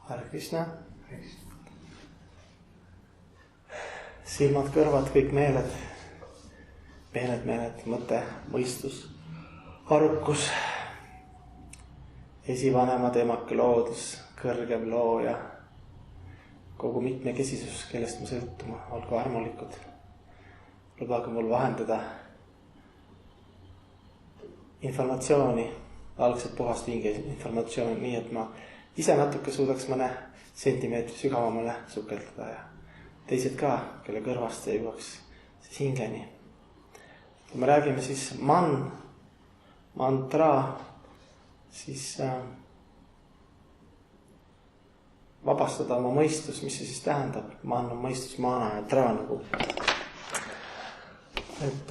Hare Krishna. Silmad, kõrvad, kõik meeled, mõte, mõistus, arukus, esivanemad, emake loodus, kõrgem looja, kogu mitmekesisus, kellest me sõltuma, olgu armulikud. Lubage mul vahendada informatsiooni, algselt puhast hinge informatsiooni, nii et ma ise natuke suudaks mõne sentimeetri sügavamale sukeldada ja teised ka, kelle kõrvast see jõuaks siis hingeni. Kui me räägime siis mantra, siis vabastada oma mõistus, mis see siis tähendab? Man on mõistus, mana ja tra nagu. Et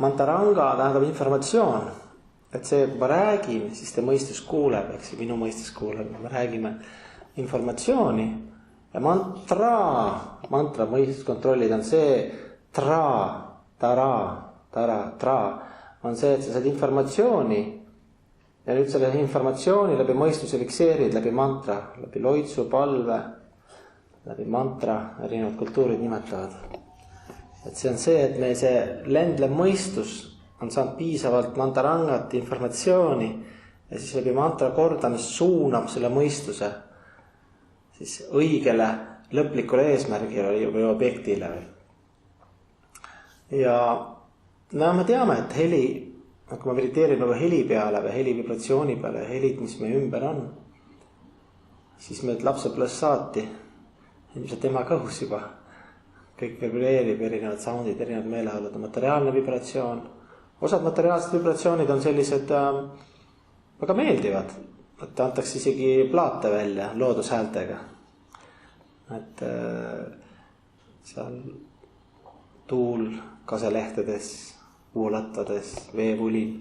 mantaranga tähendab informatsioon, et see, kui ma räägin, siis te mõistus kuuleb, eks minu mõistus kuuleb, me räägime informatsiooni ja mantra mõistus kontrollida on see tra on see, et sa saad informatsiooni ja nüüd selle informatsiooni läbi mõistuse fikseerid, läbi mantra, läbi loitsu, palve, läbi mantra, erinevad kultuurid nimetavad. Et see on see, et meil see lendlev mõistus on saanud piisavalt mantarangat, informatsiooni ja siis läbi mantra kordamist suunab selle mõistuse siis õigele lõplikule eesmärgile või objektile. Ja me teame, et heli, kui ma mediteerin nagu heli peale või heli vibratsiooni peale, helid, mis meie ümber on, siis meil lapsepõlvest saati, ilmselt tema kõhus juba, kõik vibreerib, erinevad soundid, erinevad meeleolud, materiaalne vibratsioon. Osad materiaalsed vibratsioonid on sellised väga meeldivad, et antakse isegi plaate välja loodushäältega. Et seal tuul kaselehtedes, puulattades, veevulin,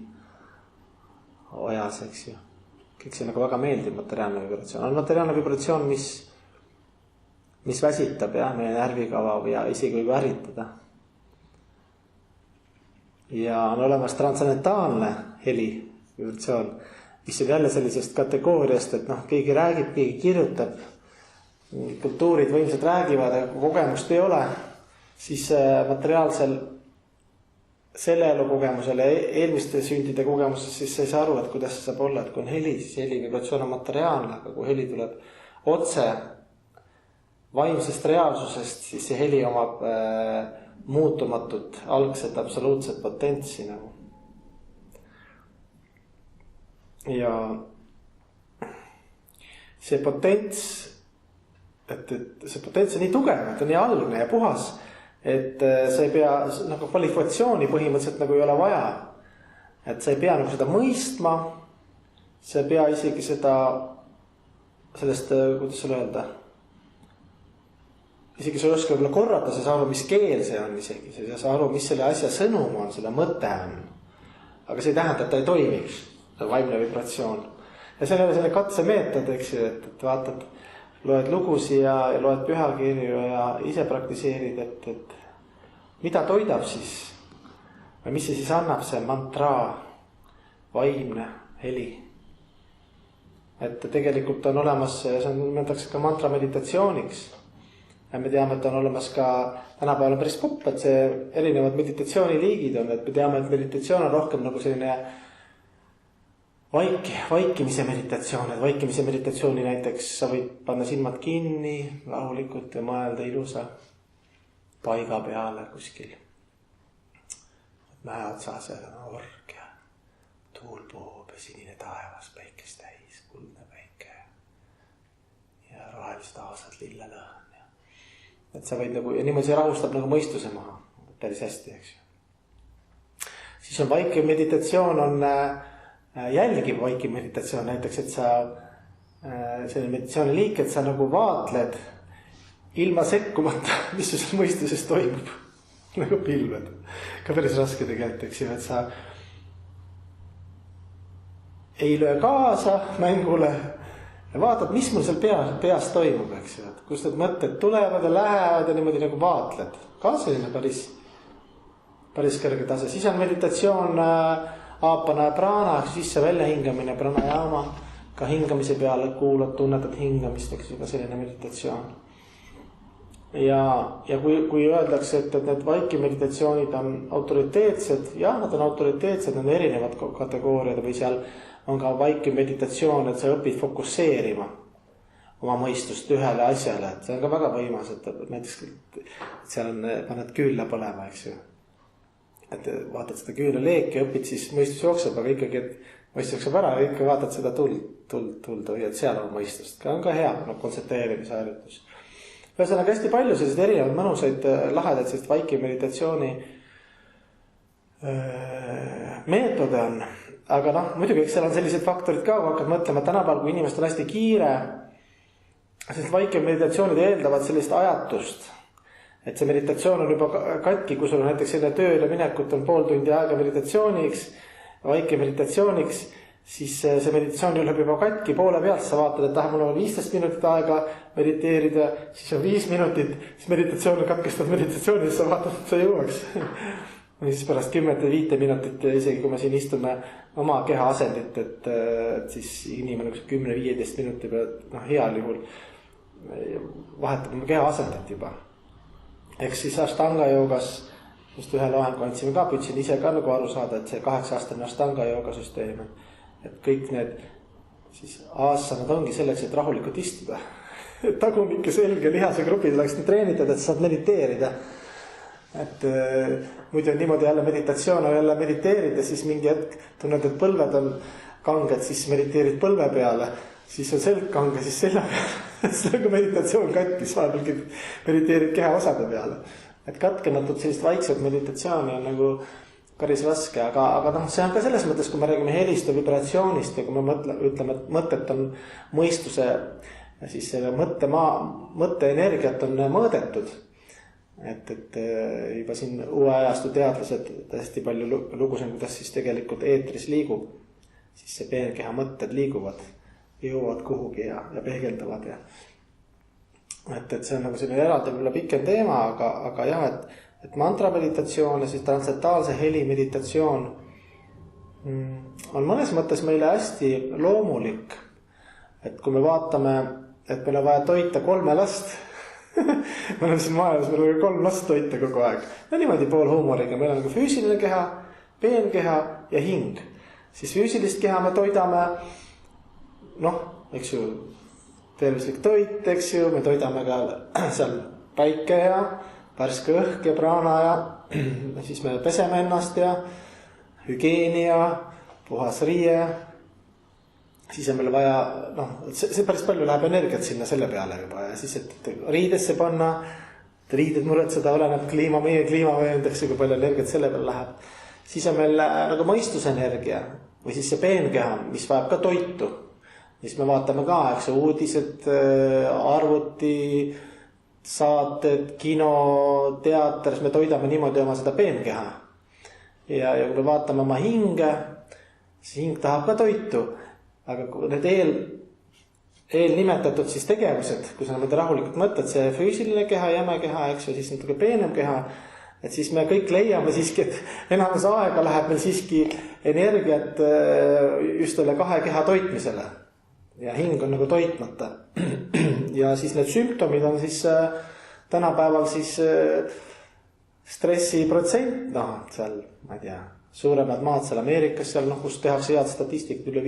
ojas, eks ju. Kõik see on nagu väga meeldiv materiaalne vibratsioon. On materiaalne vibratsioon, mis väsitab ja meie närvikava ja isegi võib ärritada. Ja on olemas transcendentaalne heli vibratsioon, mis on jälle sellisest kategooriast, et keegi räägib, keegi kirjutab, kultuurid võimsad räägivad, aga kogemust ei ole, siis materiaalsel selle elu kogemusele, eelmiste sündide kogemuses, siis sa ei saa aru, et kuidas see saab olla, et kui on heli, siis heli vibratsioon on materiaalne, aga kui heli tuleb otse vaimsest reaalsusest, siis see heli omab muutumatut, algset, absoluutset potentsi nagu. Ja see potents, et see potents on nii tugev, et on nii algne ja puhas, et sa ei pea nagu kvalifikatsiooni põhimõtteliselt nagu ei ole vaja. Et sa ei pea nagu seda mõistma, sa ei pea isegi sellest, kuidas sulle öelda, isegi sa ei oska võib-olla korrata, sa ei saa aru, mis keel see on isegi, sa ei saa aru, mis selle asja sõnum on, selle mõte on. Aga see ei tähenda, et ta ei toimiks, vaimne vibratsioon. Ja see on selle katsemeetod, eks ju, et vaatad, loed lugusi ja loed pühakirju ja ise praktiseerid, et mida toidab siis või mis see siis annab, see mantra, vaimne heli. Et tegelikult on olemas, see nimetatakse ka mantra meditatsiooniks. Ja me teame, et on olemas ka tänapäeval on päris popp, et see erinevad meditatsiooniliigid on, et me teame, et meditatsioon on rohkem nagu selline vaikimise meditatsioon, et vaikimise meditatsiooni näiteks sa võid panna silmad kinni rahulikult ja mõelda ilusa paiga peale kuskil. Mäe otsas ja org ja tuul puhub ja sinine taevas päikest täis, kuldne päike ja rohelised aasad lillelõhn. Et sa võid nagu, ja niimoodi see rahustab nagu mõistuse maha, päris hästi, eks ju. Siis on vaikiv meditatsioon, on jälgiv vaikiv meditatsioon, näiteks, et sa, selline meditatsiooni liik, et sa nagu vaatled ilma sekkumata, mis sul mõistuses toimub, nagu pilved. Ka päris raske tegelikult, eks ju, et sa ei löö kaasa mängule, ja vaatad, mis mul seal peas toimub, eks ju, et kus need mõtted tulevad ja lähevad ja niimoodi nagu vaatled. Ka selline päris kõrge tase. Siis on meditatsioon aapana ja prana, sisse välja hingamine, pranajama, ka hingamise peale kuulad, tunnetad hingamist, eks ju, ka selline meditatsioon. Ja kui öeldakse, et need vaiki meditatsioonid on autoriteetsed, jah, nad on autoriteetsed, need on erinevad kategooriad või seal on ka vaiki meditatsioon, et sa õpid fokusseerima oma mõistust ühele asjale, et see on ka väga võimas, et näiteks et seal on, paned küünla põlema, eks ju. Et vaatad seda küünlaleeki, õpid siis, mõistus jookseb, aga ikkagi, et mõistus jookseb ära ja ikka vaatad seda tuld või et seal on mõistust. Ka on ka hea, kontsentreerimise harjutus. Ühesõnaga hästi palju sellised erinevad mõnusaid lahedaid sellist vaiki meditatsiooni meetode on. Aga muidugi, eks seal on sellised faktorid ka, kui hakkad mõtlema, tänapäeval, kui inimestel on hästi kiire, sest vaiki meditatsioonid eeldavad sellist ajatust. Et see meditatsioon on juba katki, kui sul on näiteks selle tööle minekut on pool tundi aega meditatsiooniks, vaiki meditatsiooniks, siis see meditatsioon läheb juba katki poole pealt, sa vaatad, et mul on 15 minutit aega mediteerida, siis on 5 minutit, siis meditatsioon katkestad meditatsiooni, siis sa vaatad, et sa jõuaks. Või siis pärast 10-5 minutit, isegi kui me siin istume oma keha asendit, et siis inimene 10-15 minuti peal, heal juhul vahetab oma keha asendit juba. Eks siis Ashtanga joogas, just ühe loengu andsime ka, püüdsin ise ka nagu aru saada, et see 8-aastane Ashtanga jooga süsteem, et kõik need siis aasanad ongi selleks, et rahulikult istuda. Tagumike selge lihase grupid oleks treenitud, et saad mediteerida. Et muidu on niimoodi jälle meditatsioon on jälle mediteerida, siis mingi hetk tunned, et põlved on kanged, siis mediteerid põlve peale, siis on selg kange, siis selja peale. See on ka meditatsioon katkis, vahepeal mediteerid keha osade peale. Et katkematult sellist vaikset meditatsiooni on nagu päris raske, aga see on ka selles mõttes, kui me räägime helist ja vibratsioonist ja kui me ütleme, et mõtet on mõistuse, siis selle mõtte energiat on mõõdetud. Et juba siin uue ajastu teadlased hästi palju lugusid, kuidas siis tegelikult eetris liigub, siis see peenkeha mõtted liiguvad, jõuavad kuhugi ja peegelduvad. Et see on nagu selline eraldi võib-olla pikem teema, aga jah, et mantra meditatsioon ja siis transcendentaalse heli meditatsioon on mõnes mõttes meile hästi loomulik. Et kui me vaatame, et meil on vaja toita 3 last, me oleme siin maailmas, meil on 3 last toita kogu aeg. No niimoodi pool huumoriga, meil on ka füüsiline keha, peenkeha ja hing. Siis füüsilist keha me toidame, eks ju, tervislik toit, eks ju, me toidame ka seal päike ja värske õhk ja praana ja siis me peseme ennast ja hügieeni ja puhas riie. Siis on meil vaja, see päris palju läheb energiat sinna selle peale juba ja siis, et riidesse panna, riided muretseda, oleneb meie kliimavööndaks, kui palju energiat selle peale läheb. Siis on meil nagu mõistusenergia või siis see peenkeha, mis vajab ka toitu. Siis me vaatame ka, eks uudised, arvuti, saated, kino, teater, me toidame niimoodi oma seda peenkeha. Ja kui me vaatame oma hinge, siis hing tahab ka toitu. Aga need eelnimetatud siis tegevused, kui sa nüüd rahulikult mõtled, see füüsiline keha, jäme keha, eks ju, siis natuke peenem keha, et siis me kõik leiame siiski, et enamus aega läheb meil siiski energiat just selle 2 keha toitmisele. Ja hing on nagu toitmata. Ja siis need sümptomid on siis tänapäeval siis stressiprotsent, seal, ma ei tea, suuremad maad seal Ameerikas, seal kus tehakse head statistik, üle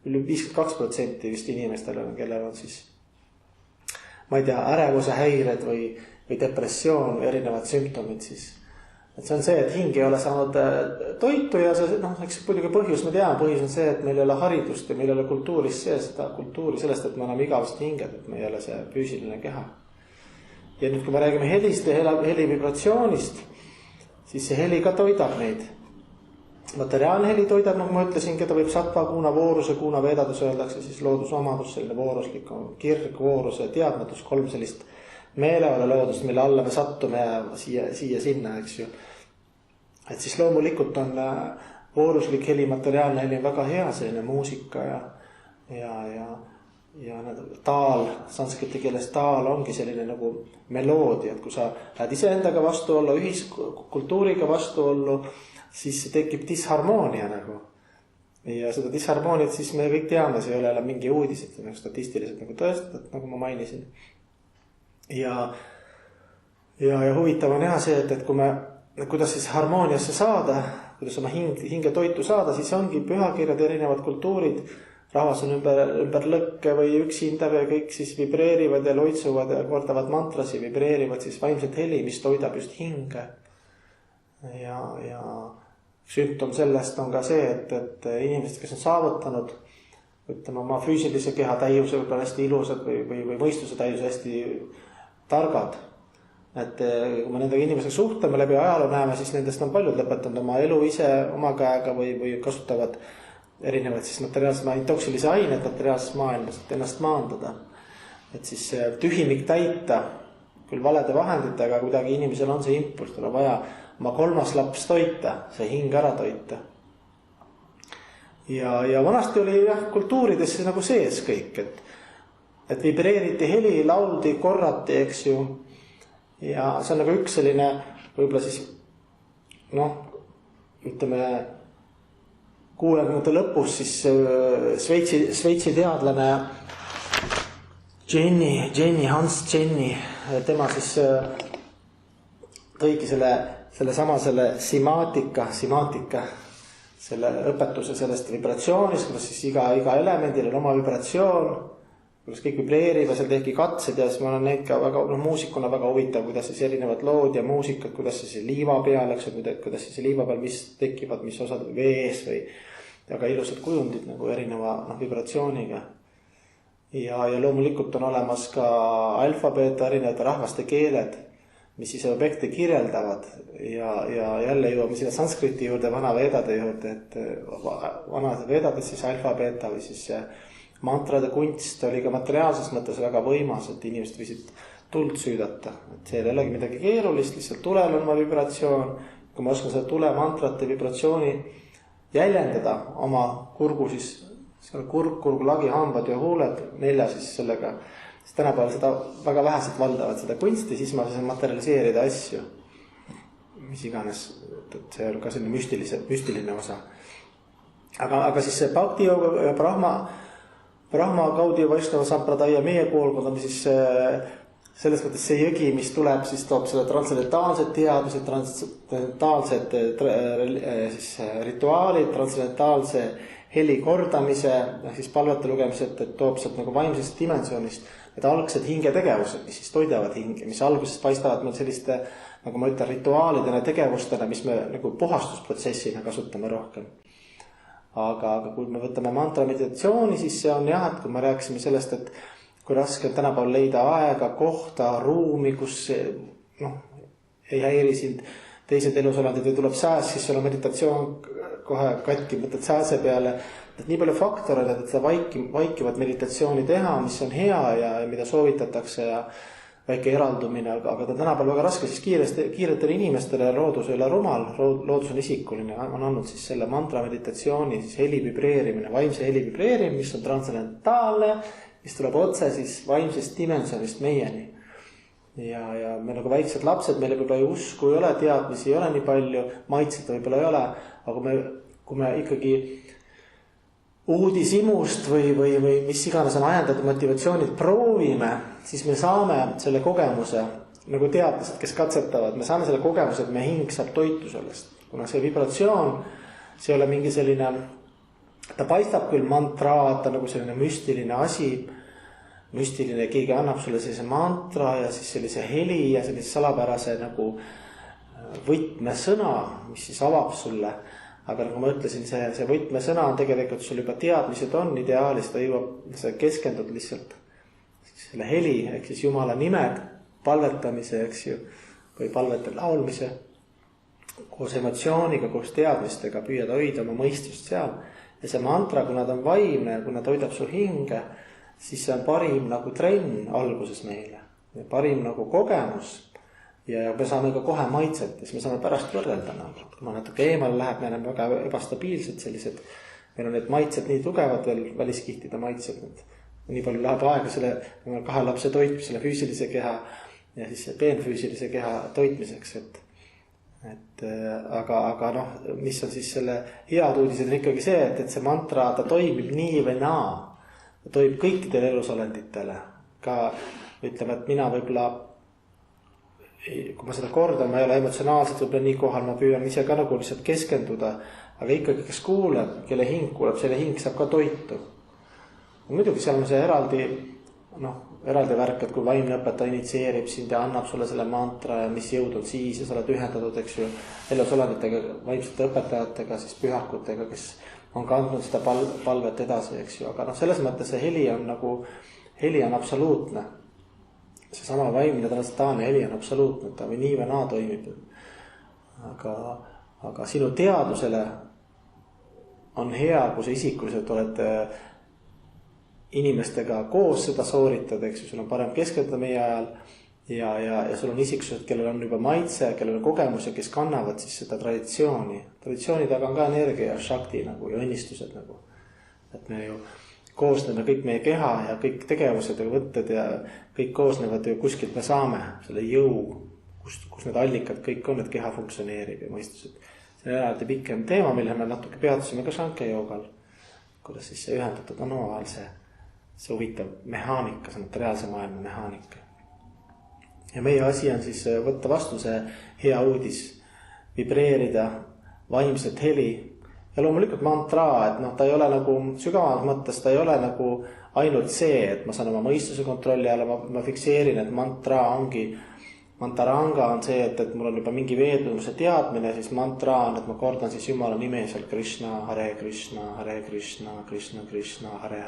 52% vist inimestel on, kellel on siis, ma ei tea, ärevuse häired või depressioon või erinevad sümptomid siis. Et see on see, et hing ei ole saanud toitu ja see, eks muidugi põhjus, me teame, põhjus on see, et meil ei ole haridust ja meil ei ole kultuuris seda kultuuri sellest, et me oleme igavest hinged, et me ei ole see füüsiline keha. Ja nüüd, kui me räägime helist ja heli vibratsioonist, siis see heli ka toidab neid. Materiaalne heli toidab, nagu ma ütlesin, keda võib satva, kuuna vooruse, kuuna vedadus öeldakse, siis loodusomadus, selline vooruslik on kirg, vooruse ja teadmatus, 3 sellist meeleole loodust, mille alla me sattume siia sinna, eks ju. Et siis loomulikult on vooruslik heli, materiaalne heli väga hea, selline muusika ja taal, sanskriti keeles taal ongi selline nagu meloodia, et kui sa lähed iseendaga vastuollu, ühiskultuuriga vastuollu, siis tekib disharmoonia nagu. ja seda disharmooniat siis me kõik teame, see ei ole mingi uudis, et nagu statistiliselt nagu tõestatud, nagu ma mainisin. Ja huvitav on jah see, et kui me, kuidas siis harmooniasse saada, kuidas oma hinge toitu saada, siis ongi pühakirjad, erinevad kultuurid, rahvas on ümber lõkke või üksinda ja kõik siis vibreerivad ja loitsuvad ja kordavad mantrasi, vibreerivad siis vaimset heli, mis toidab just hinge. Ja sümptom sellest on ka see, et inimesed, kes on saavutanud, ütleme oma füüsilise keha täiuse võib-olla hästi ilusad või mõistuse täiuse hästi targad. Et kui me nendega inimesega suhtleme läbi ajaloo näeme, siis nendest on paljud lõpetanud oma elu ise oma käega või kasutavad erinevad siis materiaalsed intoksilise ainet materiaalses maailmas, et ennast maandada. Et siis tühimik täita küll valede vahenditega, kuidagi inimesel on see impulss, tal on vaja oma 3. laps toita, see hing ära toita. Ja vanasti oli kultuurides nagu sees kõik, et vibreeriti heli, lauldi, korrati, eks ju. Ja see on nagu üks selline, võib-olla siis, ütleme, 60. lõpus siis Sveitsi teadlane Hans Jenny, tema siis tõigi selle simaatika, selle õpetuse sellest vibratsioonist, kuidas siis iga elemendil on oma vibratsioon, kuidas kõik vibreerivad, seal tehki katsed ja siis ma olen neid ka väga, muusikuna väga huvitav, kuidas siis erinevad lood ja muusikad, kuidas siis liiva peal, eks ju, kuidas siis liiva peal, mis tekivad, mis osad vees või väga ilusad kujundid nagu erineva vibratsiooniga. Ja loomulikult on olemas ka alfabeet, erinevad rahvaste keeled, mis siis objekte kirjeldavad ja jälle jõuame sinna sanskriti juurde, vana veedade juurde, et vanade veedades siis alfabeeta või siis mantrade kunst oli ka materiaalses mõttes väga võimas, et inimesed võisid tuld süüdata, et see ei olegi midagi keerulist, lihtsalt tulel on oma vibratsioon, kui ma oskan seda tule mantrate vibratsiooni jäljendada oma kurgu siis, kurgu lagi, hambad ja huuled 4 siis sellega, siis tänapäeval seda väga vähesed valdavad seda kunsti, siis ma saan materialiseerida asju, mis iganes, et see on ka selline müstiline osa. Aga siis see bhakti jooga ja Brahma Gaudi Vaishnava Sampradaya meie koolkond on siis selles mõttes see jõgi, mis tuleb, siis toob selle transcendentaalsed teadmised, transcendentaalsed siis rituaalid, transcendentaalse heli kordamise, siis palvete lugemised, et toob sealt nagu vaimsest dimensioonist need algsed hingetegevused, mis siis toidavad hinge, mis alguses paistavad meil selliste, nagu ma ütlen, rituaalidena, tegevustena, mis me nagu puhastusprotsessina kasutame rohkem. Aga kui me võtame mantra meditatsiooni, siis see on jah, et kui me rääkisime sellest, et kui raske on tänapäeval leida aega, kohta, ruumi, kus ei häiri sind teised elusolendid või tuleb sääs, siis seal on meditatsioon kohe katki, mõtled sääse peale. Et nii palju faktoreid, et seda vaikivat meditatsiooni teha, mis on hea ja mida soovitatakse ja väike eraldumine, aga ta tänapäeval väga raske siis kiiretele inimestele, loodus ei ole rumal, loodus on isikuline, on andnud siis selle mantra meditatsiooni, siis heli vibreerimine, vaimse heli vibreerimine, mis on transcendentaalne, mis tuleb otse siis vaimsest dimensionist meieni. Ja me nagu väiksed lapsed, meil võib-olla ei usku, ei ole teadmisi, ei ole nii palju, maitset võib-olla ei ole, aga kui me ikkagi uudishimust või mis iganes on ajendatud motivatsioonid proovime, siis me saame selle kogemuse, nagu teadlased, kes katsetavad, me saame selle kogemuse, et meie hing saab toitu sellest. Kuna see vibratsioon, see ei ole mingi selline, ta paistab küll mantraata nagu selline müstiline asi, müstiline, keegi annab sulle sellise mantra ja siis sellise heli ja sellise salapärase nagu võtmesõna, mis siis avab sulle. Aga nagu ma ütlesin, see võtmesõna on tegelikult sul juba teadmised on ideaalis, ta jõuab, sa keskendud lihtsalt selle heli, ehk siis Jumala nimed, palvetamise, eks ju, või palvete laulmise, koos emotsiooniga, koos teadmistega püüad hoida oma mõistust seal. Ja see mantra, kuna ta on vaimne, kuna ta hoidab su hinge, siis see on parim nagu trenn alguses meile, parim nagu kogemus. Ja me saame ka kohe maitset, siis me saame pärast võrrelda. Kui ma natuke eemal läheb, me oleme väga ebastabiilsed sellised. Meil on need maitsed nii tugevad veel, väliskihtide maitsed. Nii palju läheb aega selle 2 lapse toitmisele, füüsilise keha ja siis peenfüüsilise keha toitmiseks. et aga noh, mis on siis selle head uudised on ikkagi see, et see mantra, ta toimib nii või naa. Ta toimib kõikidele elusolenditele. Ka ütleme, et mina võib-olla, kui ma seda kordan, ma ei ole emotsionaalselt võib-olla nii kohal, ma püüan ise ka nagu lihtsalt keskenduda, aga ikkagi, kes kuuleb, kelle hing kuuleb, selle hing saab ka toitu. Muidugi seal on see eraldi värk, et kui vaimne õpetaja initsieerib sind ja annab sulle selle mantra ja mis jõud on siis ja sa oled ühendatud, eks ju, elusolenditega, vaimsete õpetajatega, siis pühakutega, kes on kandnud seda palvet edasi, eks ju, aga selles mõttes see heli on absoluutne. See sama vaimne transitaanne heli on absoluutne, ta või nii või naa toimib. Aga sinu teadusele on hea, kui sa isikuliselt oled inimestega koos seda sooritad, eks ju, sul on parem keskenduda meie ajal ja sul on isiksused, kellel on juba maitse, kellel on kogemus ja kes kannavad siis seda traditsiooni. Traditsiooni taga on ka energia ja shakti nagu ja õnnistused nagu. Et me ju koosneme kõik meie keha ja kõik tegevused ja võtted ja kõik koosnevad ju kuskilt me saame selle jõu, kus need allikad kõik on, et keha funktsioneerib ja mõistused. See on eraldi pikem teema, mille me natuke peatusime ka Shankya joogal, kuidas siis see ühendatud on omavahel see huvitav mehaanika, see materiaalse maailma mehaanika. Ja meie asi on siis võtta vastu see hea uudis, vibreerida vaimset heli. Ja loomulikult mantra, et ta ei ole nagu sügavas mõttes, ta ei ole nagu ainult see, et ma saan oma mõistuse kontrolli alla, ma fikseerin, et mantra ongi, mantaranga on see, et mul on juba mingi veedumuse teadmine, siis mantra on, et ma kordan siis Jumala nime seal Krishna, Krishna, Krishna, Krishna, Hare,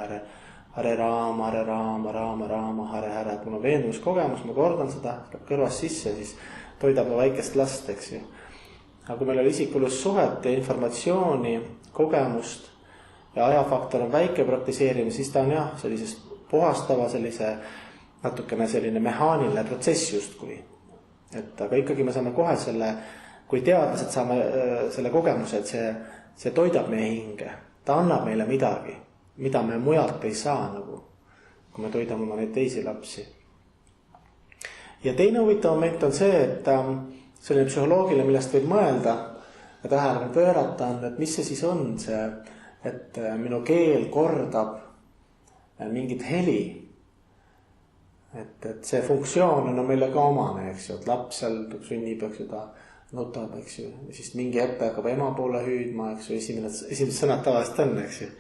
Hare Rama, Rama, Hare, et mul on veendumuskogemus, ma kordan seda, kõrvas sisse, siis toidab väikest last, eks ju. Aga kui meil on isikulust suhet ja informatsiooni, kogemust ja ajafaktor on väike praktiseerimine, siis ta on jah, sellisest puhastava, natukene selline mehaaniline protsess justkui. Aga ikkagi me saame kohe kui teadlased saame selle kogemuse, et see toidab meie hinge. Ta annab meile midagi, mida me mujalt ei saa, nagu, kui me toidame oma neid teisi lapsi. Ja teine huvitav moment on see, et selline psühholoogiline, millest võib mõelda ja tähelepanu pöörata on, et mis see siis on see, et minu keel kordab mingit heli. Et see funktsioon on meile ka omane, eks ju, et laps seal sünnib, eks ju, ta nutab, eks ju, ja siis mingi hetk hakkab ema poole hüüdma, eks ju, esimesed sõnad tavaliselt on, eks ju.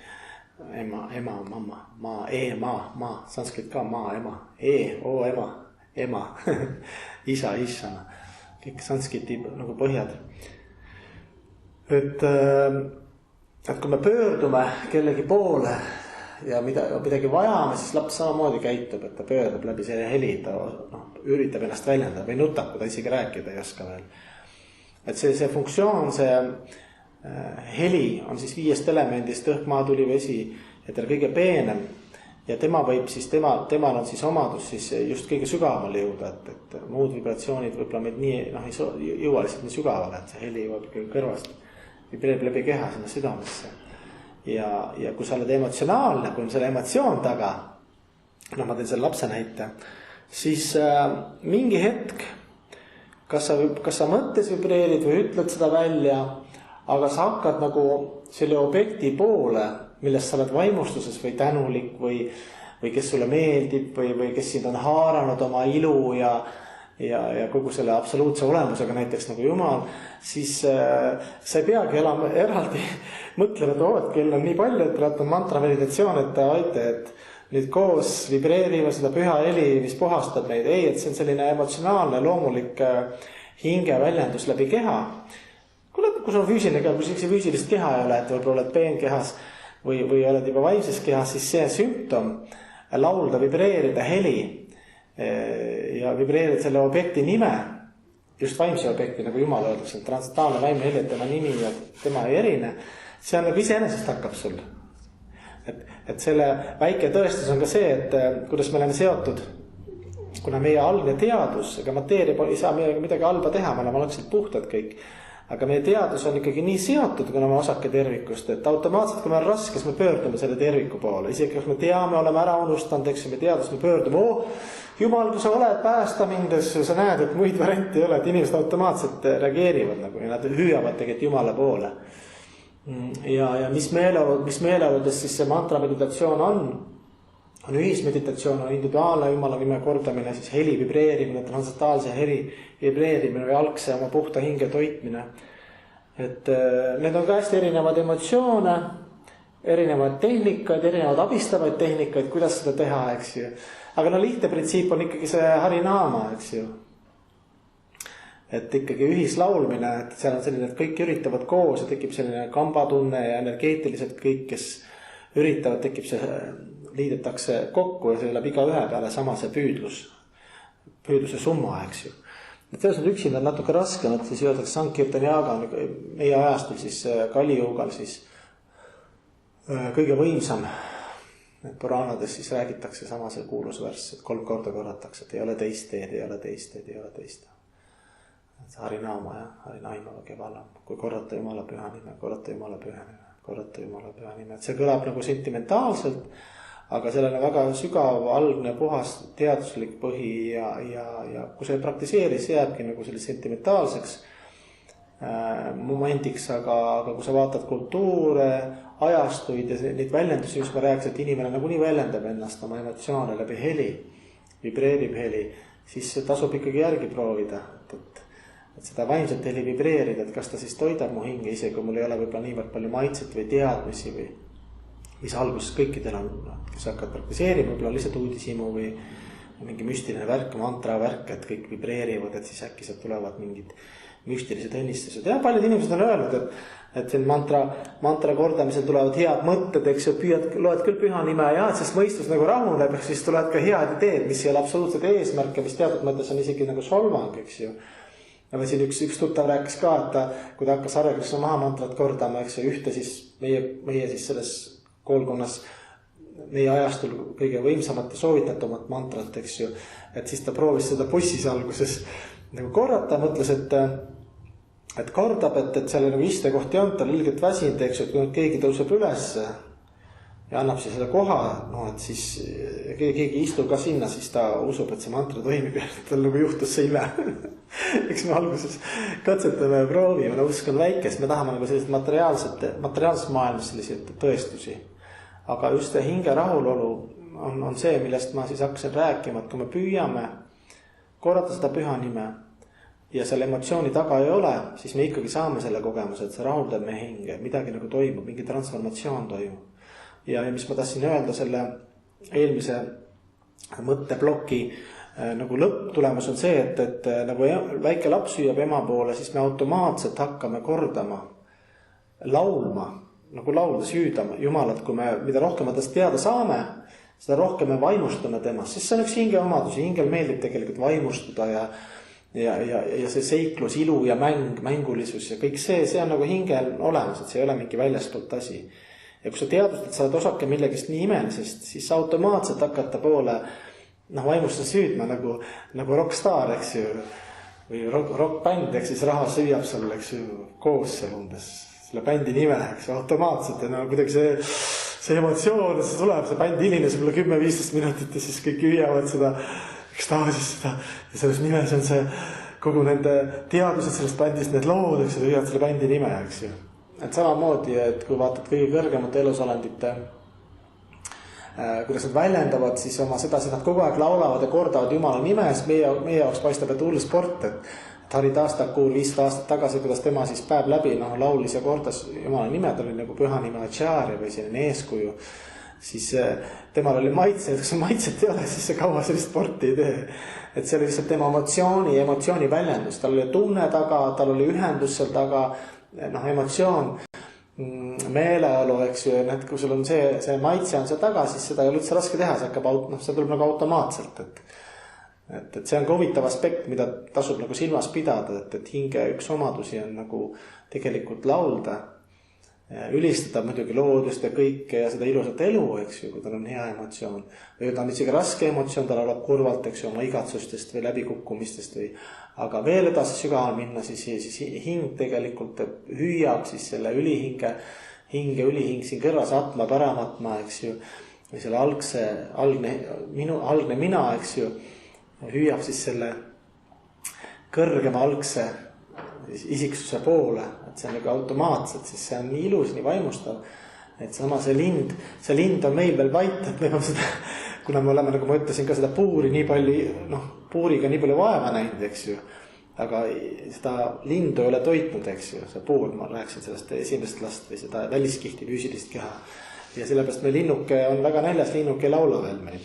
Ema, mamma, ma, sanskrit ka, ma, ema, ema, isa, kõik sanskriti nagu põhjad. Et kui me pöördume kellegi poole ja midagi vajame, siis laps samamoodi käitub, et ta pöördub läbi selle heli, ta üritab ennast väljendada või nutab, kui ta isegi rääkida ei oska veel. Et see funktsioon, see heli on siis 5 elemendist, õhk, maa, tuli, vesi, et ta on kõige peenem. Ja temal on siis omadus siis just kõige sügavamale jõuda, et muud vibratsioonid võib-olla meid nii, ei jõua lihtsalt nii sügavale, et see heli jõuab kõrvast, vibreerib läbi keha sinna südamesse. Ja kui sa oled emotsionaalne, kui on selle emotsioon taga, ma teen selle lapse näite, siis mingi hetk, kas sa mõttes vibreerid või ütled seda välja, aga sa hakkad nagu selle objekti poole, millest sa oled vaimustuses või tänulik või kes sulle meeldib või kes sind on haaranud oma ilu ja kogu selle absoluutse olemusega, näiteks nagu Jumal, siis sa ei peagi elama eraldi mõtlema, et kell on nii palju, et praegu on mantra meditatsioon, et aita, et nüüd koos vibreerime seda püha heli, mis puhastab meid. Ei, et see on selline emotsionaalne, loomulik hinge väljendus läbi keha. Kui sul on füüsiline keha, kui see füüsilist keha ei ole, et võib-olla oled peenkehas või oled juba vaimses kehas, siis see sümptom laulda, vibreerida heli ja vibreerida selle objekti nime, just vaimse objekti, nagu Jumal öeldakse, transitaalne vaimne heli, et tema nimi ja tema ei erine, see on nagu iseenesest hakkab sul. Et selle väike tõestus on ka see, et kuidas me oleme seotud, kuna meie algne teadus, ega mateeria ei saa midagi halba teha, me oleme algselt puhtad kõik. Aga meie teadus on ikkagi nii seotud, kui me osake tervikust, et automaatselt, kui me on raskes, me pöördume selle terviku poole. Isegi kui me teame, oleme ära unustanud, eks me teadus, me pöördume, Jumal, kui sa oled päästa mindes, sa näed, et muid varianti ei ole, et inimesed automaatselt reageerivad nagu ja nad hüüavad tegelikult Jumala poole. Ja mis meeleoludes siis see mantra meditatsioon on ühismeditatsioon, on individuaalne Jumala nime kordamine, siis heli vibreerimine, transentaalse heli vibreerimine või algse oma puhta hinge toitmine. Et need on ka hästi erinevad emotsioone, erinevad tehnikaid, erinevad abistavaid tehnikaid, kuidas seda teha, eks ju. Aga lihtne printsiip on ikkagi see harinama, eks ju. Et ikkagi ühislaulmine, et seal on selline, et kõik üritavad koos ja tekib selline kambatunne ja energeetiliselt kõik, kes üritavad, tekib see, liidetakse kokku ja see läheb iga ühe peale sama see püüdluse summa, eks ju. Et selles on üksinda natuke raskem, et siis öeldakse Sankirtan Jaaga on meie ajastul siis Kalijugal siis kõige võimsam. Et Puranades siis räägitakse sama see kuulus värss, et 3 korda korratakse, et ei ole teist teed, ei ole teist teed, ei ole teist. See Harinama ja Harinaima kevalam, kui korrata Jumala püha nime, korrata Jumala püha nime, korrata Jumala püha nime. Et see kõlab nagu sentimentaalselt, aga sellele väga sügav, algne, puhas, teaduslik põhi ja kui see praktiseeris, jääbki nagu selle sentimentaalseks momendiks, aga kui sa vaatad kultuure, ajastuid ja neid väljendusi, mis ma rääkisin, et inimene nagu nii väljendab ennast oma emotsioone läbi heli, vibreerib heli, siis tasub ikkagi järgi proovida, et seda vaimset heli vibreerida, et kas ta siis toidab mu hinge, isegi kui mul ei ole võib-olla niivõrd palju maitset või teadmisi või mis alguses kõikidel on, kes hakkavad praktiseerima, võib-olla lihtsalt uudishimu või mingi müstiline värk, mantra värk, et kõik vibreerivad, et siis äkki sealt tulevad mingid müstilised õnnistused. Ja paljud inimesed on öelnud, et siin mantra kordamisel tulevad head mõtted, eks ju, loed küll püha nime ja et sest mõistus nagu rahuneb, siis tulevad ka head ideed, mis ei ole absoluutselt eesmärk ja mis teatud mõttes on isegi nagu solvang, eks ju. Ja siin üks tuttav rääkis ka, et kui ta hakkas Hare Krishna maha mantrat kordama, eks ju, ühte siis meie siis selles koolkonnas meie ajastul kõige võimsamat ja soovitatumat mantrat, eks ju, et siis ta proovis seda bussis alguses nagu korrata, mõtles, et kordab, et seal nagu istekohti on, ta on ilgelt väsinud, eks ju, et kui keegi tõuseb üles ja annab siis selle koha, no et siis keegi istub ka sinna, siis ta usub, et see mantra toimib ja tal nagu juhtus see ime. Eks me alguses katsetame ja proovime, no usk on väike, me tahame nagu sellised materiaalses maailmas selliseid tõestusi. Aga just see hinge rahulolu on see, millest ma siis hakkasin rääkima, et kui me püüame korrata seda püha nime ja selle emotsiooni taga ei ole, siis me ikkagi saame selle kogemuse, et see rahuldab meie hinge, midagi nagu toimub, mingi transformatsioon toimub. Ja mis ma tahtsin öelda selle eelmise mõtteploki nagu lõpptulemus on see, et nagu väike laps hüüab ema poole, siis me automaatselt hakkame kordama, laulma, nagu lauldes hüüdama Jumalat, kui me mida rohkem tast teada saame, seda rohkem me vaimustame temast, sest see on üks hinge omadusi, hingel meeldib tegelikult vaimustuda ja see seiklus, ilu ja mängulisus ja kõik see on nagu hingel olemas, et see ei ole mingi väljastpoolt asi. Ja kui sa teadvustad, sa oled osake millegist nii imelisest, siis automaatselt hakata poole vaimustades hüüdma nagu rockstar, eks ju, või rockbänd, eks siis rahvas hüüab seal, eks ju, koos seal umbes selle bändi nime, eks automaatselt ja kuidagi see emotsioon, see tuleb, see bänd hilines võib-olla 10-15 minutit ja siis kõik hüüavad seda ekstaasis seda ja selles nimes on see kogu nende teadused sellest bändist, need lood, eks ju, hüüavad selle bändi nime, eks ju. Et samamoodi, et kui vaatad kõige kõrgemate elusolendite, kuidas nad väljendavad siis oma seda, nad kogu aeg laulavad ja kordavad Jumala nime, siis meie jaoks paistab, et hull sport, et Haridas Thakur 500 aastat tagasi, kuidas tema siis päev läbi laulis ja kordas Jumala nime, ta oli nagu püha nime Acharya või selline eeskuju, siis temal oli maitse, kui see maitset ei ole, siis see kaua sellist sporti ei tee. Et see oli lihtsalt tema emotsiooni väljendus, tal oli tunne taga, tal oli ühendus seal taga, emotsioon, meeleolu, eks ju, et kui sul on see maitse on see taga, siis seda ei ole üldse raske teha, see tuleb nagu automaatselt, et see on ka huvitav aspekt, mida tasub nagu silmas pidada, et hinge üks omadusi on nagu tegelikult laulda, ülistada muidugi loodust ja kõike ja seda ilusat elu, eks ju, kui tal on hea emotsioon. Või ta on isegi raske emotsioon, tal oleb kurvalt, eks ju, oma igatsustest või läbikukkumistest või, aga veel edasi sügaval minna, siis hing tegelikult hüüab siis selle ülihing siin kõrvas atma, päramatma, eks ju, või selle algne mina, eks ju, hüüab siis selle kõrgema algse isiksuse poole, et see on nagu automaatselt, siis see on nii ilus, nii vaimustav. Et see lind on meil veel vait, et me seda, kuna me oleme, nagu ma ütlesin, ka seda puuri nii palju, puuriga nii palju vaeva näinud, eks ju. Aga seda lindu ei ole toitnud, eks ju, see puur, ma rääksin sellest esimest last või seda väliskihti füüsilist keha. Ja sellepärast me linnuke on väga näljas, linnuke ei laula veel meil.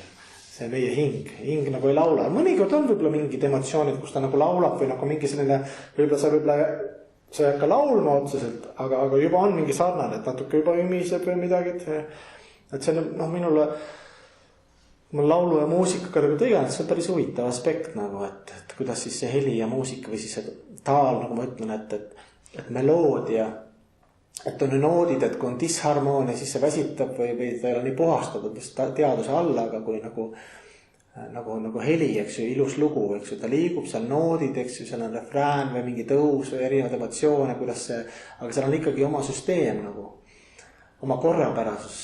See meie hing nagu ei laula. Mõnikord on võib-olla mingid emotsioonid, kus ta nagu laulab või nagu mingi selline, võib-olla sa ei hakka laulma otseselt, aga juba on mingi sarnane, et natuke juba ümiseb või midagi. Et see on minule laulu ja muusikaga nagu tegelenud, see on päris huvitav aspekt nagu, et kuidas siis see heli ja muusika või siis see taal, nagu ma ütlen, et meloodia, et on noodid, et kui on disharmoonia, siis see väsitab või ta ei ole nii puhastatud teaduse alla, aga kui nagu heli, eks ju, ilus lugu, eks ju, ta liigub seal noodid, eks ju, seal on refrään või mingi tõus või erinevad emotsioone, kuidas see, aga seal on ikkagi oma süsteem nagu, oma korrapärasus,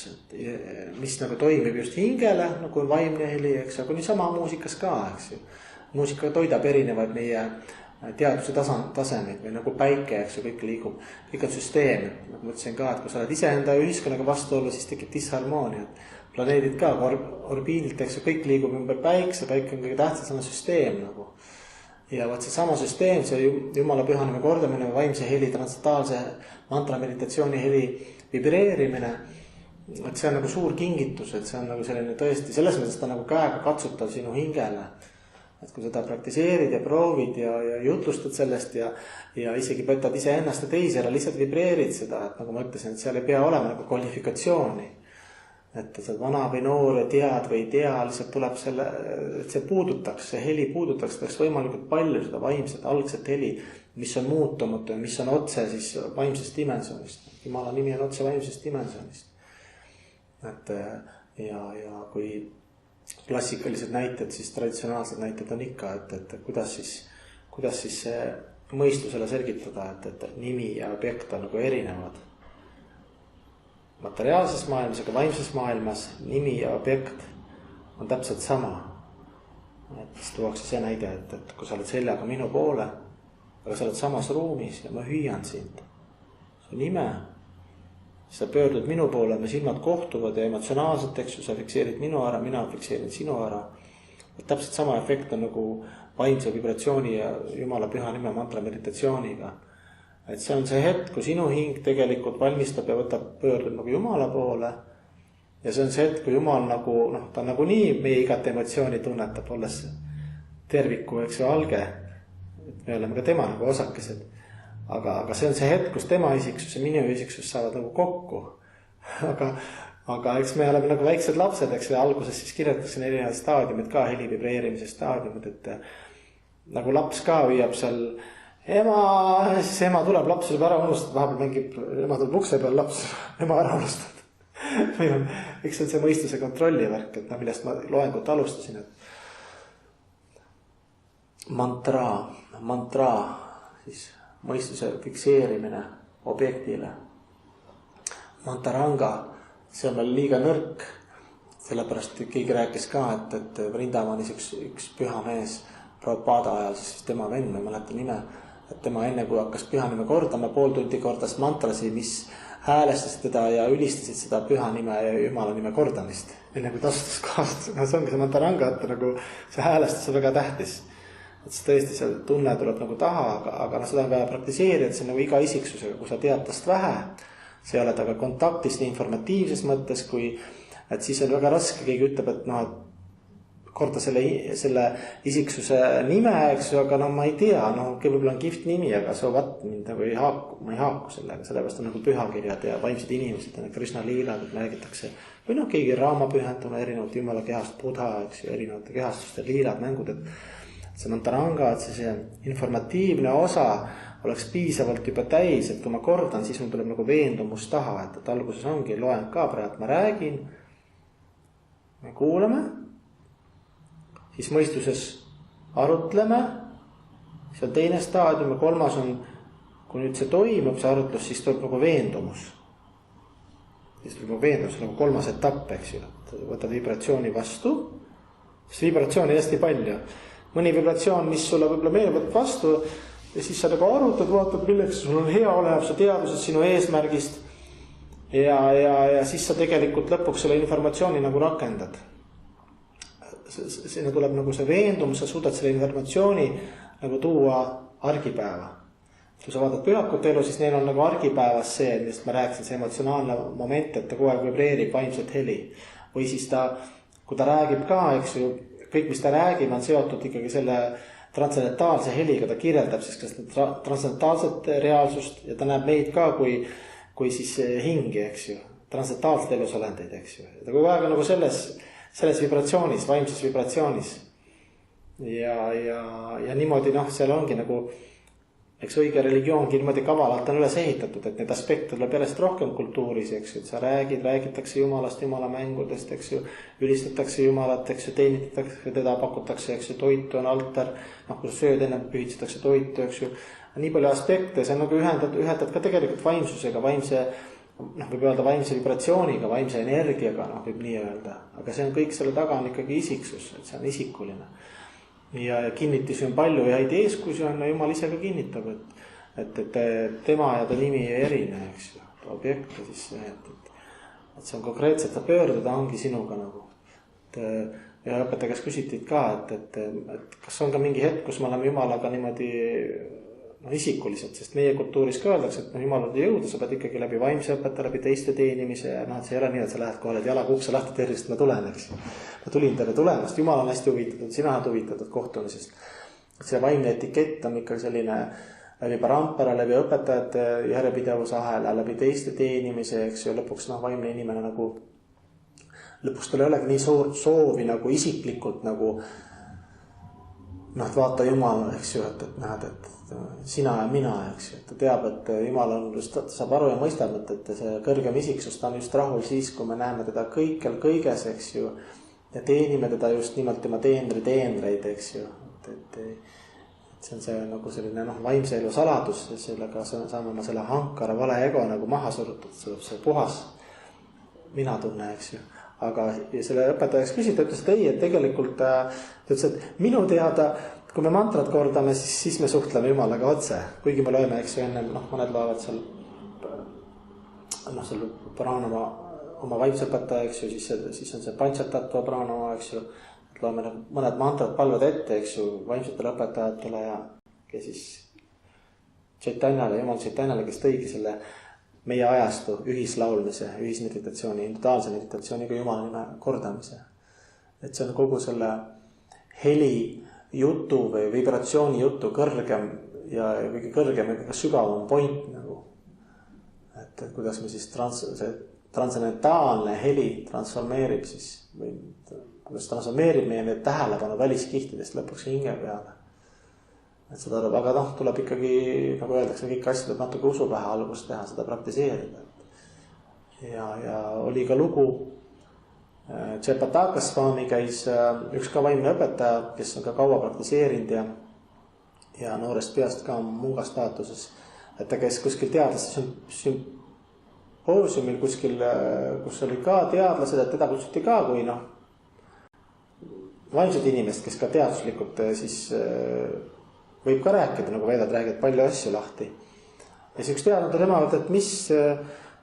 mis nagu toimib just hingele, nagu vaimne heli, eks ju, aga niisama muusikas ka, eks ju. Muusika toidab erinevaid meie teaduse tasemeid või nagu päike, eks ju, kõik liigub, kõik on süsteem, nagu ma ütlesin ka, et kui sa oled iseenda ja ühiskonnaga vastuolu, siis tekib disharmoonia. Planeedid ka orbiinilt, eks ju, kõik liigub ümber päikse, päike on kõige tähtsam süsteem nagu. Ja võt see sama süsteem, see Jumala pühanime kordamine, vaimse heli, transcendentaalse mantra meditatsiooni heli vibreerimine, et see on nagu suur kingitus, et see on nagu selline tõesti, selles mõttes ta nagu käega katsutav sinu hingele. Et kui seda praktiseerid ja proovid ja jutlustad sellest ja isegi petad ise ennast ja teisi ära, lihtsalt vibreerid seda, et nagu ma ütlesin, et seal ei pea olema nagu kvalifikatsiooni. Et sa vana või noor ja tead või ei tea, lihtsalt tuleb selle, et see puudutaks, see heli puudutaks, oleks võimalikult palju seda vaimset, algset heli, mis on muutumatu ja mis on otse siis vaimsest dimensioonist. Jumala nimi on otse vaimsest dimensioonist. Et ja kui klassikalised näited, siis traditsionaalsed näited on ikka, et kuidas siis see mõistusele selgitada, et nimi ja objekt on nagu erinevad. Materiaalses maailmas, aga vaimses maailmas nimi ja objekt on täpselt sama. Et siis tuuakse see näide, et kui sa oled seljaga minu poole, aga sa oled samas ruumis ja ma hüüan sind. Su nime, sa pöördud minu poole, me silmad kohtuvad ja emotsionaalselt, eks ju, sa fikseerid minu ära, mina fikseerin sinu ära. Et täpselt sama efekt on nagu vaimse vibratsiooni ja Jumala püha nime mantra meditatsiooniga. Et see on see hetk, kui sinu hing tegelikult valmistab ja pöördub nagu Jumala poole. Ja see on see hetk, kui Jumal nagu, ta nagu nii meie igat emotsiooni tunnetab, olles terviku, eks ju, alge. Et me oleme ka tema nagu osakesed. Aga see on see hetk, kus tema isiksus ja minu isiksus saavad nagu kokku. Aga eks me oleme nagu väiksed lapsed, eks alguses siis kirjutatakse erinevad staadiumid ka, heli vibreerimise staadiumid, et nagu laps ka hüüab seal siis ema tuleb, laps juba ära unustad, vahepeal mängib, ema tuleb ukse peal, laps ema ära unustad. Või on, eks see mõistuse kontrolli värk, et millest ma loengut alustasin, et mantra, siis mõistuse fikseerimine objektile. Mantaranga, see on veel liiga nõrk, sellepärast keegi rääkis ka, et Vrindavanis üks püha mees Prabhupada ajal, siis tema vend, ma ei mäleta nime, et tema enne kui hakkas püha nime kordama, pool tundi kordas mantrasi, mis häälestasid teda ja ülistasid seda püha nime ja Jumala nime kordamist. Enne kui tastus kaastas, see ongi see mantaranga, et nagu see häälestus on väga tähtis. Et see tõesti seal tunne tuleb nagu taha, aga seda on vaja praktiseerida, et see on nagu iga isiksusega, kui sa tead tast vähe, see oled aga kontaktis nii informatiivses mõttes, et siis on väga raske, keegi ütleb, et korda selle isiksuse nime, eks ju, aga ma ei tea, võib-olla on kihvt nimi, aga mind nagu ma ei haaku sellega, sellepärast on nagu pühakirjad ja vaimsed inimesed ja Krishna liilad, et räägitakse, või keegi raama pühenduna erinevalt Jumala kehast, Buddha, eks ju, erinevate kehastuste liilad, mängud, et see mantaranga, et see informatiivne osa oleks piisavalt juba täis, et kui ma kordan, siis mul tuleb nagu veendumus taha, et alguses ongi loeng ka praegu, ma räägin, me kuulame, siis mõistuses arutleme, see on teine staadium ja kolmas on, kui nüüd see toimub, see arutlus, siis tuleb nagu veendumus. Siis tuleb nagu veendumus, nagu kolmas etapp, eks ju, et võtad vibratsiooni vastu, sest vibratsiooni hästi palju. mõni vibratsioon, mis sulle võib-olla meeldib vastu ja siis sa nagu arutad, vaatad, milleks sul on hea, oleneb su teadusest, sinu eesmärgist. Ja siis sa tegelikult lõpuks selle informatsiooni nagu rakendad. Sinna tuleb nagu see veendumus, sa suudad selle informatsiooni nagu tuua argipäeva. Kui sa vaatad pühakute elu, siis neil on nagu argipäevas see, millest ma rääkisin, see emotsionaalne moment, et ta kogu aeg vibreerib vaimset heli. Või siis kui ta räägib ka, eks ju, kõik, mis ta räägib, on seotud ikkagi selle transcendentaalse heliga, ta kirjeldab siis kas transcendentaalset reaalsust ja ta näeb meid ka kui siis hingi, eks ju, transcendentaalsed elusolendeid, eks ju. Ta kogu aeg on nagu selles vibratsioonis, vaimses vibratsioonis. Ja niimoodi, seal ongi nagu, eks õige religioongi niimoodi kavalalt on üles ehitatud, et need aspekte tuleb järjest rohkem kultuuris, eks ju, et sa räägitakse Jumalast, Jumala mängudest, eks ju, ülistatakse Jumalat, eks ju, teenitatakse teda, pakutakse, eks ju, toitu on altar, kui sa sööd enne pühitsetakse toitu, eks ju, nii palju aspekte, see on nagu ühendad ka tegelikult vaimsusega, võib öelda vaimse vibratsiooniga, vaimse energiaga, võib nii öelda, aga see on kõik selle taga on ikkagi isiksus, et see on isikuline. Ja kinnitisi on palju ja häid eeskusi on, Jumal ise ka kinnitab, et tema ja ta nimi ei erine, eks ju, objekt ja siis see, et see on konkreetselt, ta pöörduda ongi sinuga nagu. Ja õpetaja käest küsitid ka, et kas on ka mingi hetk, kus me oleme Jumalaga niimoodi isikuliselt, sest meie kultuuris ka öeldakse, et Jumalad jõuda, sa pead ikkagi läbi vaimse õpetaja, läbi teiste teenimise ja et see ei ole nii, et sa lähed kohale, et jalaga ukse lahti, tervist, ma tulen, eks. Ma tulin teile tulemast, Jumal on hästi huvitatud, sina oled huvitatud kohtumisest. See vaimne etikett on ikka selline läbi parampara, läbi õpetajate järjepidevuse ahela, läbi teiste teenimise, eks ju, lõpuks vaimne inimene nagu, lõpuks tal ei olegi nii suurt soovi nagu isiklikult nagu et vaata Jumal, eks ju, et näed, et sina ja mina, eks ju, et ta teab, et Jumal on just, saab aru ja mõistab, et see kõrgem isiksus, ta on just rahul siis, kui me näeme teda kõikjal kõiges, eks ju, ja teenime teda just nimelt tema teenreid, eks ju, et see on see nagu selline vaimse elu saladus ja sellega saame ma selle hankara vale ego nagu maha surutud, see puhas mina tunne, eks ju. Aga selle õpetajaks küsida, ütles, et ei, et tegelikult ta ütles, et minu teada, kui me mantrat kordame, siis me suhtleme Jumalaga otse. Kuigi me loeme, eks ju, enne, mõned loevad seal Pranama oma vaimse õpetaja, eks ju, siis on see Panchatatva Pranama, eks ju. Et loeme mõned mantrat palvad ette, eks ju, vaimsetele õpetajatele ja siis Chaitanyale, Jumal Chaitanyale, kes tõigi selle meie ajastu ühislaulmise, ühismeditatsiooni, individuaalse meditatsiooniga Jumala nime kordamise. Et see on kogu selle heli jutu või vibratsiooni jutu kõrgem ja kõige kõrgem ja kõige sügavam point nagu. Et kuidas me siis see transcendentaalne heli transformeerib siis, või kuidas transformeerib meie need tähelepanu väliskihtidest lõpuks hinge peale. Et seda arvab, aga tuleb ikkagi, nagu öeldakse, kõik asjad tuleb natuke usu pähe algust teha, seda praktiseerida. Ja oli ka lugu, Tšepatakas Swami käis üks ka vaimne õpetaja, kes on ka kaua praktiseerinud ja noorest peast ka munga staatuses. Et ta käis kuskil teadlaste sümpoosiumil kuskil, kus oli ka teadlased, et teda kutsuti ka kui vaimsed inimest, kes ka teaduslikult siis võib ka rääkida, nagu Veedad räägid palju asju lahti. Ja siis üks teadnud tema, et mis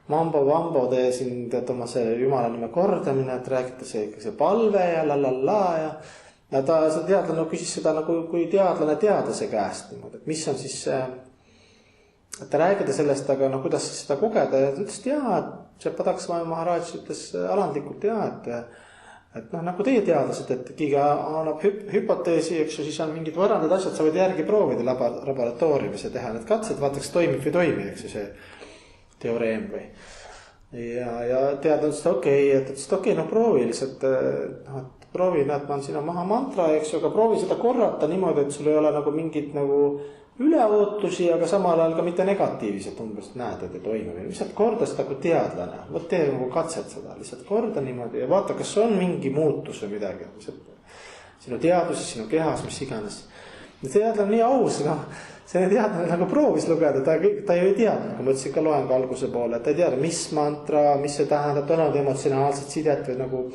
mambo te siin tead oma see Jumala nime kordamine, et räägite see palve ja lalala ja see teadlane küsis seda nagu kui teadlane teadlase käest, et mis on siis et te räägite sellest, aga kuidas siis seda kogeda ja ta ütles, et jaa, et see Padaksvami Maharaj ütles alandlikult et nagu teie teadlased, et keegi annab hüpoteesi, eks ju, siis on mingid võrrandad asjad, sa võid järgi proovida laboratooriumis ja teha need katsed, vaataks toimib või toimi, eks ju, see teoreem või. Ja teadlane ütles, et okei, proovi lihtsalt, proovi, näed, ma on siin maha mantra, eks ju, aga proovi seda korrata niimoodi, et sul ei ole nagu mingid nagu üleootusi, aga samal ajal ka mitte negatiivselt umbes näed, et ei toimi. Lihtsalt korda seda kui teadlane. Võt tee nagu katset seda. Lihtsalt korda niimoodi ja vaata, kas on mingi muutus või midagi. Sinu teaduses, sinu kehas, mis iganes. Ja teadlane nii aus, see teadlane nagu proovis lugeda, ta ju ei teadnud. Kui ma ütlesin ka loengu alguse poole, et ta ei teadnud, mis mantra, mis see tähendab, ta on emotsionaalset sidet või nagu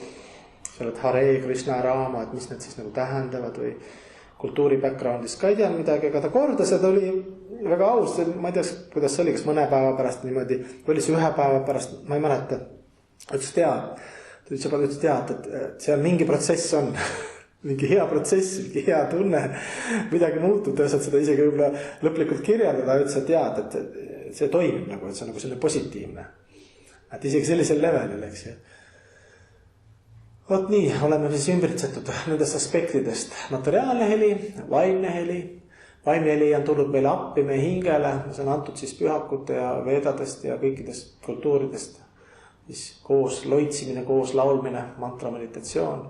Hare Krishna Rama, et mis need siis nagu tähendavad või kultuuri background'ist ka ei tea midagi, aga ta kordas ja ta oli väga aus, ma ei tea, kuidas see oli, kas mõne päeva pärast niimoodi, või oli see 1 päeva pärast, ma ei mäleta. Ütles tead, et seal mingi protsess on, mingi hea protsess, mingi hea tunne, midagi muutub, tõesad seda isegi võib-olla lõplikult kirjeldada, ütles, et tead, et see toimib nagu, et see on nagu selline positiivne. Et isegi sellisel levelil, eks ju. Vot nii, oleme siis ümbritsetud nendest aspektidest. Materiaalne heli, vaimne heli. Vaimne heli on tulnud meile appi meie hingele, see on antud siis pühakute ja veedadest ja kõikidest kultuuridest. Siis koos loitsimine, koos laulmine, mantra meditatsioon,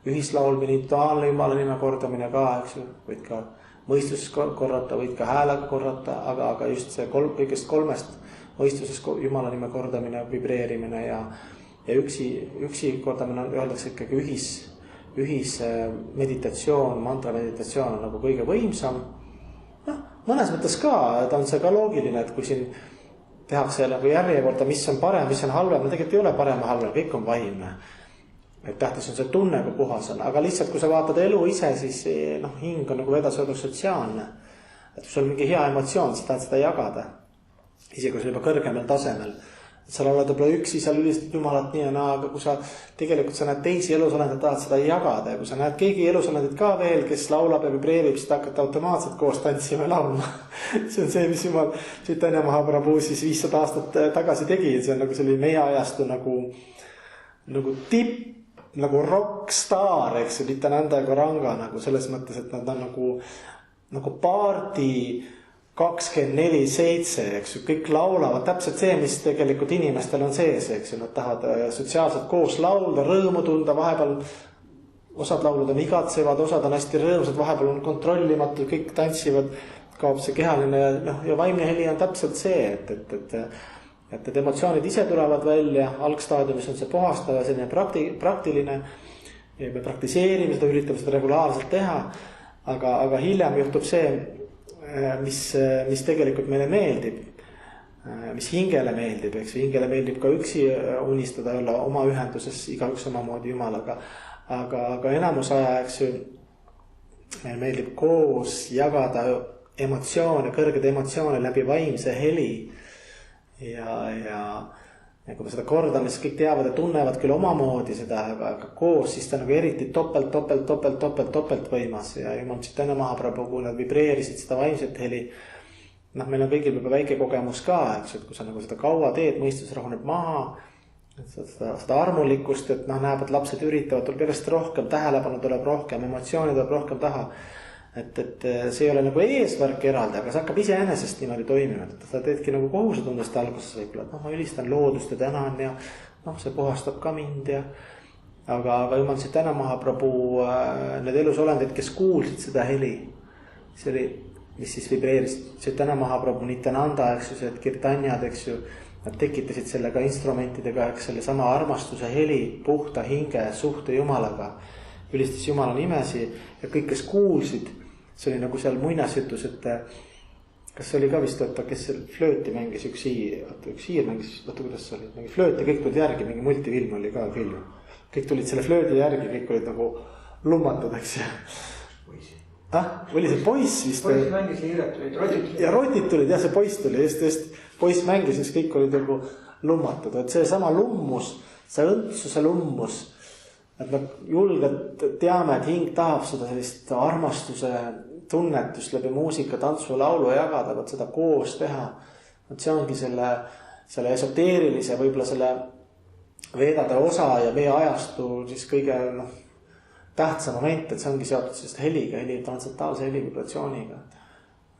ühislaulmine, individuaalne jumala nime kordamine ka, eks ju, võid ka mõistuses korrata, võid ka häälega korrata, aga just see kõigest 3 mõistuses jumala nime kordamine, vibreerimine ja üksi kordamine on, öeldakse ikkagi ühis meditatsioon, mantra meditatsioon on nagu kõige võimsam. Mõnes mõttes ka, ta on see ka loogiline, et kui siin tehakse nagu järjekorda, mis on parem, mis on halvem, tegelikult ei ole parem ja halvem, kõik on vaimne. Et tähtis on see tunne, kui puhas on, aga lihtsalt kui sa vaatad elu ise, siis hing on nagu vedasöödus sotsiaalne. Et kui sul on mingi hea emotsioon, sa tahad seda jagada. Isegi kui sul juba kõrgemal tasemel. Seal oled võib-olla üksi, seal ülistad jumalat nii ja naa, aga kui sa tegelikult sa näed teisi elusolendid, tahad seda jagada ja kui sa näed keegi elusolendid ka veel, kes laulab ja vibreerib, siis ta hakkad automaatselt koos tantsima ja laulma. See on see, mis jumal Chaitanya Mahaprabhu siis 500 aastat tagasi tegi. See on nagu selline meie ajastu nagu tipp, nagu rockstar, eks ju, Nityananda ja Gauranga nagu selles mõttes, et nad on nagu paardi 24/7, eks ju, kõik laulavad täpselt see, mis tegelikult inimestel on sees, eks ju, nad tahavad sotsiaalselt koos laulda, rõõmu tunda, vahepeal osad laulud on igatsevad, osad on hästi rõõmsad, vahepeal on kontrollimatud, kõik tantsivad, kaob see kehaline ja vaimne heli on täpselt see, et emotsioonid ise tulevad välja, algstaadiumis on see puhastav ja selline praktiline ja me praktiseerime seda, üritame seda regulaarselt teha, aga hiljem juhtub see, mis tegelikult meile meeldib, mis hingele meeldib, eks ju, hingele meeldib ka üksi unistada, olla oma ühenduses, igaüks omamoodi jumalaga, aga enamus aja, eks ju, meil meeldib koos jagada emotsioone, kõrged emotsioone läbi vaimse heli ja kui me seda kordame, siis kõik teavad ja tunnevad küll omamoodi seda, aga koos siis ta nagu eriti topelt võimas ja jumal Chaitanya Mahaprabhu, kui nad vibreerisid seda vaimset heli. Meil on kõigil juba väike kogemus ka, eks, et kui sa nagu seda kaua teed, mõistus rahuneb maha, seda armulikkust, et näeb, et lapsed üritavad, tuleb järjest rohkem, tähelepanu tuleb rohkem, emotsiooni tuleb rohkem taha. Et see ei ole nagu eesmärk eraldi, aga see hakkab iseenesest niimoodi toimima, et sa teedki nagu kohusetundest alguses võib-olla, et ma ülistan loodust ja tänan ja see puhastab ka mind ja aga jumal Chaitanya Mahaprabhu need elusolendid, kes kuulsid seda heli, see oli, mis siis vibreeris Chaitanya Mahaprabhu, Nityananda, eks ju, see kirtanjad, eks ju, nad tekitasid sellega instrumentidega, eks selle sama armastuse heli, puhta hinge, suhte jumalaga, ülistas jumala nimesi ja kõik, kes kuulsid, see oli nagu seal muinasjutus, et kas see oli ka vist, kes flööti mängis, üks hiir mängis, kuidas see oli, mingi flööt ja kõik tulid järgi, mingi multifilm oli ka film. Kõik tulid selle flöödi järgi, kõik olid nagu lummatud, eks ju. Oli see poiss vist? Poiss mängis ja hiired tulid, rotid tulid. Ja rotid tulid, jah, see poiss tuli, just poiss mängis, siis kõik olid nagu lummatud. Et see sama lummus, see õndsuse lummus, et me julgelt teame, et hing tahab seda sellist armastuse tunnetust läbi muusika, tantsu, laulu jagada, võt seda koos teha. Et see ongi selle esoteerilise, võib-olla selle veedade osa ja meie ajastu siis kõige tähtsa moment, et see ongi seotud sellist heliga, transcendentaalse heli vibratsiooniga.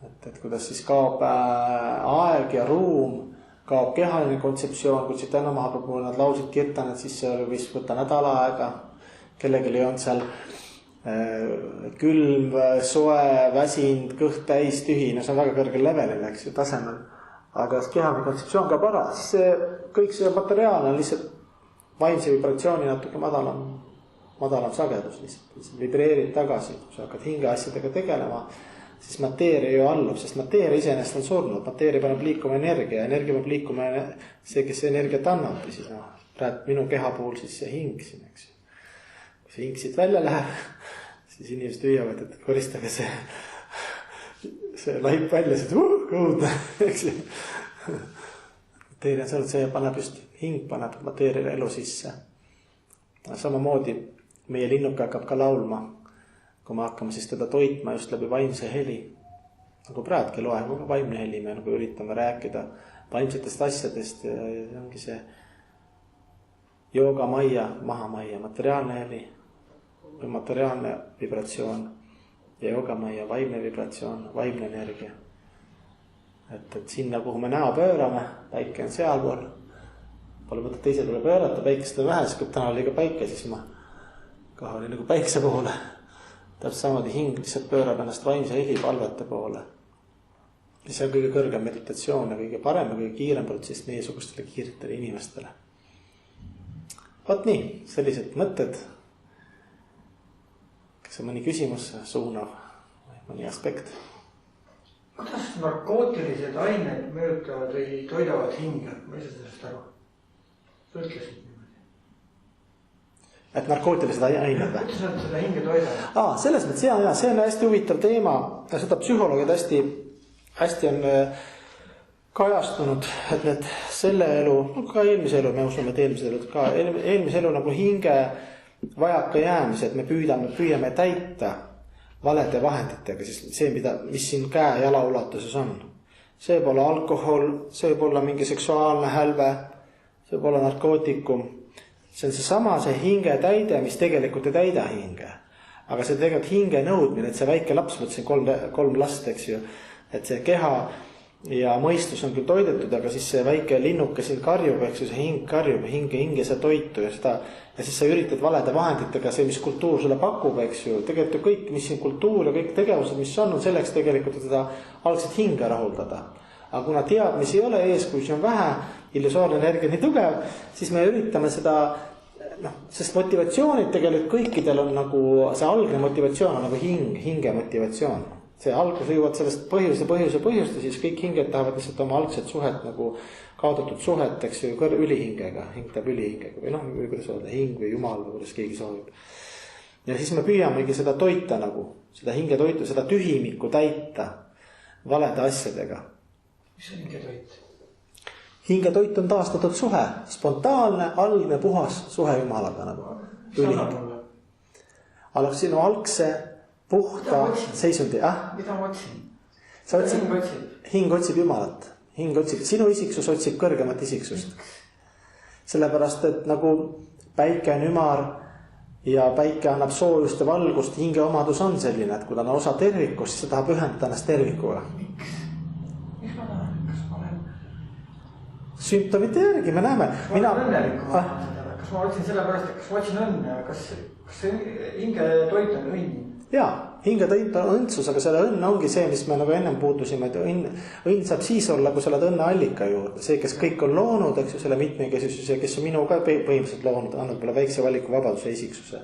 Et kuidas siis kaob aeg ja ruum, kaob kehaline kontseptsioon, kui Chaitanya Mahaprabhu nad laulsid kirtaned, siis see oli vist võtta nädala aega. Kellelgi ei olnud seal külm, soe, väsind, kõht täis, tühine, see on väga kõrgel levelil, eks ju, tasemel. Aga kehaline kontseptsioon ka para, siis kõik see materiaalne on lihtsalt vaimse vibratsiooni natuke madalam sagedus lihtsalt vibreerid tagasi, kui sa hakkad hinge asjadega tegelema, siis mateeria ju allub, sest mateeria iseenesest on surnud, mateeria paneb liikuma energia paneb liikuma see, kes energiat annab, siis praegu minu keha puhul siis see hing siin, eks ju. Kui see hing siit välja läheb, siis inimesed hüüavad, et koristage see laip välja, see õudne, eks ju. Teine on see, et see paneb just, hing paneb mateeriale elu sisse. Samamoodi meie linnuke hakkab ka laulma, kui me hakkame siis teda toitma just läbi vaimse heli. Nagu praadki loengu ka vaimne heli, me nagu üritame rääkida vaimsetest asjadest ja see ongi see jooga maia, maha maia, materiaalne heli või materiaalne vibratsioon ja jooga maia, vaimne vibratsioon, vaimne energia. Et sinna, kuhu me näo pöörame, päike on sealpool, pole mõtet teise tule pöörata, päikest on vähe, siis kui täna oli ka päike, siis ma kohe oli nagu päikse poole. Täpselt samamoodi hing lihtsalt pöörab ennast vaimse heli palvete poole. Ja see on kõige kõrgem meditatsioon ja kõige parem ja kõige kiirem protsess meiesugustele kiiretele inimestele. Vaat nii, sellised mõtted. Kas on mõni küsimus suunav või mõni aspekt? Kuidas narkootilised ained mõjutavad või toidavad hinge? Ma ei saa sellest aru. Sa ütlesid niimoodi. Et narkootilised ained või? Kuidas nad seda hinge toidavad? Selles mõttes, ja, see on hästi huvitav teema. Seda psühholoogid hästi on kajastunud, et need selle elu, ka eelmise elu, me usume, et eelmise elu nagu hinge vajaka jäämise, et me püüame täita valede vahenditega, siis see, mis siin käe jala ulatuses on. See võib olla alkohol, see võib olla mingi seksuaalne hälve, see võib olla narkootikum. See on seesama see hinge täide, mis tegelikult ei täida hinge. Aga see tegelikult hinge nõudmine, et see väike laps, mõtlesin kolm last, eks ju, et see keha ja mõistus on küll toidetud, aga siis see väike linnuke siin karjub, eks ju, see hing karjub, hinge see toitu ja siis sa üritad valede vahenditega see, mis kultuur sulle pakub, eks ju, tegelikult kõik, mis siin kultuur ja kõik tegevused, mis on selleks tegelikult seda algset hinge rahuldada. Aga kuna teadmisi ei ole ees, kui see on vähe, illusoorne energia nii tugev, siis me üritame seda, sest motivatsioonid tegelikult kõikidel on nagu, see algne motivatsioon on nagu hinge motivatsioon. See algus jõuavad sellest põhjuse, siis kõik hinged tahavad lihtsalt oma algset suhet nagu kaotatud suhet, eks ju, ülihingega, hing teeb ülihingega või kuidas öelda, hing või jumal või kuidas keegi soovib. Ja siis me püüamegi seda toita nagu, seda hinge toitu, seda tühimikku täita valede asjadega. Mis on hingetoit? Hingetoit on taastatud suhe, spontaanne, algne, puhas suhe jumalaga nagu. Alg sinu algse puhta seisundi. Mida ma otsin? Hing otsib jumalat. Hing otsib, sinu isiksus otsib kõrgemat isiksust. Sellepärast, et nagu päike on ümar ja päike annab soojust ja valgust, hinge omadus on selline, et kui ta on osa tervikust, siis ta tahab ühendada ennast tervikuga. Miks ma tahan? Kas ma olen? Sümptomite järgi me näeme. Ma olen õnnelik. Kas ma otsin selle pärast, kas ma otsin õnne? Kas see hinge toit on õnn? Jaa, hinge toit on õndsus, aga selle õnn ongi see, mis me nagu ennem puudusime, et õnn saab siis olla, kui sa oled õnne allika juurde. See, kes kõik on loonud, eks ju, selle mitmekesisuse, kes on minu ka põhimõtteliselt loonud, annab mulle väikse valiku vabaduse isiksuse.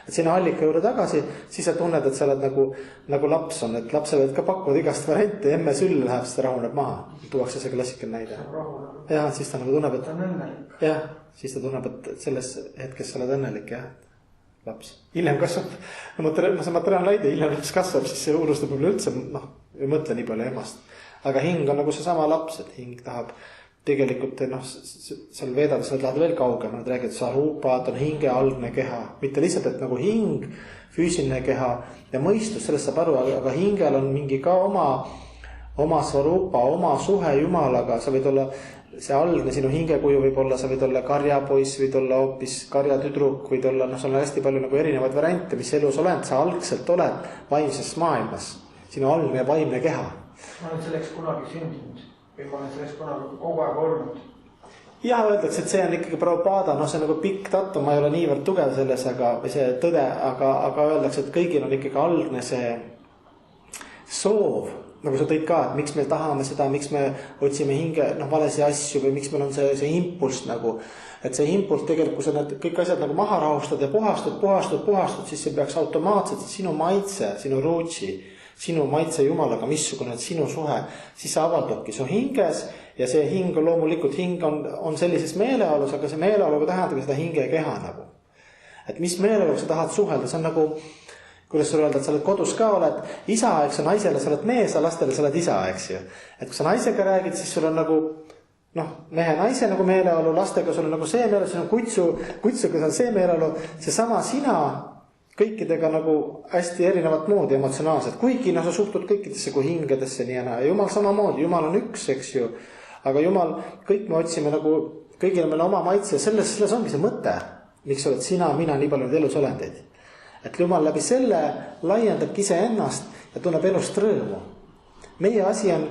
Et sinna allika juurde tagasi, siis sa tunned, et sa oled nagu laps on, et lapsele ka pakuvad igast variante, emme süll läheb, siis ta rahuneb maha. Tuuakse see klassikal näide. Ja, siis ta nagu tunneb, et... Ta on õnnelik. Jah, siis ta tunneb, et selles hetkes sa oled õnnelik, jah. Laps. Hiljem kasvab, see materiaalne näide, hiljem laps kasvab, siis see uurustab üleüldse, ei mõtle nii palju emast. Aga hing on nagu see sama laps, et hing tahab tegelikult, seal veedades nad lähevad veel kaugem, nad räägivad, sarupad on hinge algne keha. Mitte lihtsalt, et nagu hing, füüsiline keha ja mõistus, sellest saab aru, aga hingel on mingi ka oma sarupa, oma suhe jumalaga, sa võid olla see algne sinu hingekuju võib olla, sa võid olla karjapoiss, võid olla hoopis karjatüdruk, võid olla, sul on hästi palju nagu erinevaid variante, mis elus oled, sa algselt oled vaimses maailmas, sinu algne vaimne keha. Ma olen selleks kunagi sündinud või ma olen selleks kunagi kogu aeg olnud. Ja öeldakse, et see on ikkagi Prabhupada, see on nagu pikk datum, ma ei ole niivõrd tugev selles, või see tõde, aga öeldakse, et kõigil on ikkagi algne see soov, nagu sa tõid ka, et miks me tahame seda, miks me otsime hinge valesi asju või miks meil on see impulss nagu, et see impulss tegelikult, kui sa need kõik asjad nagu maha rahustad ja puhastud, siis see peaks automaatselt sinu maitse, sinu ruutsi, sinu maitse jumalaga, missugune on sinu suhe, siis see avaldabki su hinges ja see hing on loomulikult, hing on sellises meeleolus, aga see meeleoluga tähendab seda hinge keha nagu. Et mis meeleoluga sa tahad suhelda, see on nagu kuidas sulle öelda, et sa oled kodus ka, oled isa, eks ju, naisele sa oled mees, a lastele sa oled isa, eks ju. Et kui sa naisega räägid, siis sul on nagu mehe naise nagu meeleolu, lastega sul on nagu see meeleolu, sul on kutsuga on see meeleolu, seesama sina kõikidega nagu hästi erinevat moodi emotsionaalselt, kuigi sa suhtud kõikidesse kui hingedesse nii ja naa. Jumal samamoodi, Jumal on üks, eks ju, aga Jumal, kõik me otsime nagu, kõigil meil oma maitse, selles ongi see mõte, miks oled sina, mina, nii palju need elus olendeid. Et Jumal läbi selle laiendabki ise ennast ja tunneb elust rõõmu. Meie asi on,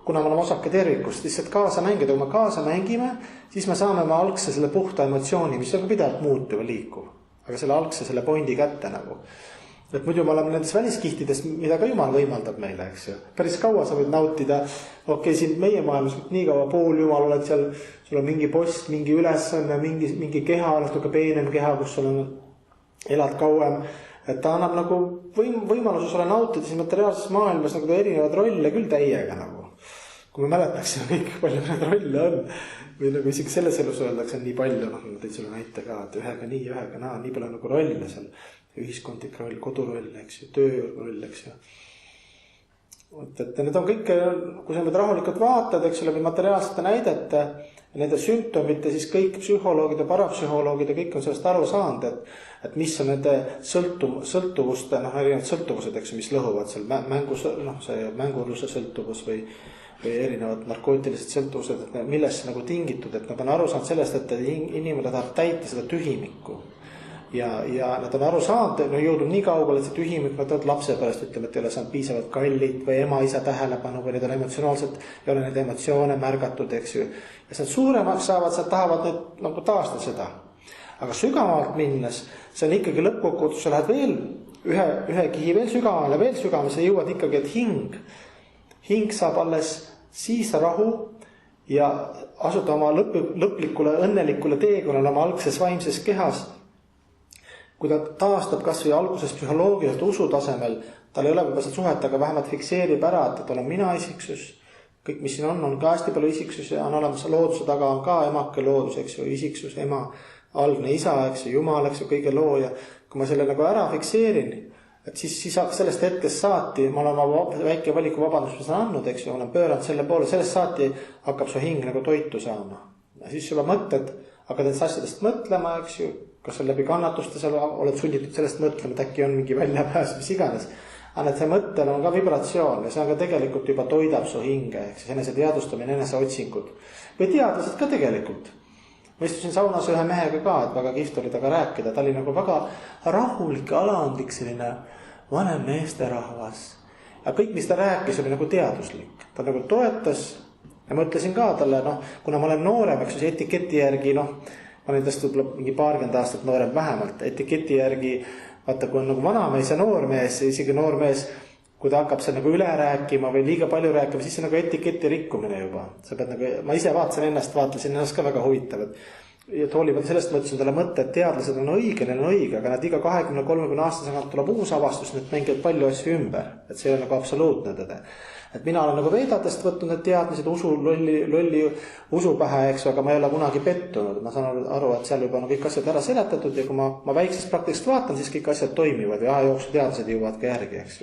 kuna me oleme osake tervikust, lihtsalt kaasa mängida, kui me kaasa mängime, siis me saame oma algse selle puhta emotsiooni, mis on ka pidevalt muutuv ja liikuv. Aga selle algse selle pointi kätte nagu. Et muidu me oleme nendes väliskihtides, mida ka Jumal võimaldab meile, eks ju. Päris kaua sa võid nautida, siin meie maailmas nii kaua pool Jumal oled seal, sul on mingi post, mingi ülesanne, mingi keha, natuke peenem keha, kus sul on elad kauem, et ta annab nagu võimaluse sulle nautida siin materiaalses maailmas nagu erinevad rolle küll täiega nagu. Kui me mäletaksime kõik, palju neid rolle on, või nagu isegi selles elus öeldakse nii palju, ma tõid sulle näite ka, et ühega nii, ühega naa, nii palju nagu rolle seal, ühiskondlik roll, koduroll, eks ju, tööroll, eks ju. Et need on kõik, kui sa nüüd rahulikult vaatad, eks ju, läbi materiaalsete näidete, nende sümptomite, siis kõik psühholoogid ja parapsühholoogid ja kõik on sellest aru saanud, et mis on nende sõltuvuste, erinevad sõltuvused, eks ju, mis lõhuvad seal mängus, see mängurluse sõltuvus või erinevad narkootilised sõltuvused, et millest nagu tingitud, et nad on aru saanud sellest, et inimene tahab täita seda tühimikku. Ja nad on aru saanud, jõudnud nii kaugele, et see tühimik, nad on lapse pärast, ütleme, et ei ole saanud piisavalt kallid või ema-isa tähelepanu või need on emotsionaalselt, ei ole neid emotsioone märgatud, eks ju. Ja see suuremaks saavad, sa tahavad nüüd nagu taastada seda. Aga sügavalt minnes, see on ikkagi lõppkokkuvõttes, sa lähed veel ühe kihi veel sügavale, sa jõuad ikkagi, et hing saab alles siis rahu ja asuda oma lõplikule õnnelikule teekonnale oma algses vaimses kehas. Kui ta taastab kas või alguses psühholoogiast usu tasemel, tal ei ole võib-olla seda suhet, aga vähemalt fikseerib ära, et olen mina isiksus, kõik mis siin on ka hästi palju isiksus ja on olemas looduse taga on ka emake loodus, eks ju, isiksus, ema, algne isa, eks ju, Jumal, eks ju, kõige looja. Kui ma selle nagu ära fikseerin, et siis sellest hetkest saati, ma olen oma väike valiku vabandus, mis on andnud, eks ju, olen pööranud selle poole, sellest saati hakkab su hing nagu toitu saama. Ja siis juba mõtted, hakkad nendest asjadest mõtlema, eks ju, kas on läbi kannatuste seal oled sunditud sellest mõtlema, et äkki on mingi väljapääs, mis iganes. Aga see mõttel on ka vibratsioon ja see on ka tegelikult juba toidab su hinge, ehk siis enese teadvustamine, enese otsingud. Või teadlased ka tegelikult. Ma istusin saunas ühe mehega ka, et väga kihvt oli taga rääkida. Ta oli nagu väga rahulik, alandlik, selline vanem meesterahvas. Ja kõik, mis ta rääkis, oli nagu teaduslik. Ta nagu toetas ja ma ütlesin ka talle, kuna ma olen noorem, eks see etiketi järgi, ma olen tõesti võib-olla mingi 20 aastat noorem vähemalt, etiketi järgi, vaata kui on nagu vanamees ja noormees, isegi noormees, kui ta hakkab seal nagu üle rääkima või liiga palju rääkima, siis see nagu etiketi rikkumine juba. Sa pead nagu, ma ise vaatasin ennast ka väga huvitavad. Ja hoolivalt sellest mõtlesin talle mõtte, et teadlased on õige, neil on õige, aga nad iga 20-30 aastasega tuleb uus avastus, need mängivad palju asju ümber, et see on nagu absoluutne tõde. Et mina olen nagu veedatest võtnud need teadmised lolli usu pähe, eks, aga ma ei ole kunagi pettunud. Ma saan aru, et seal juba on kõik asjad ära seletatud ja kui ma väiksest praktikast vaatan, siis kõik asjad toimivad ja jooksu teadlased jõuavad ka järgi, eks.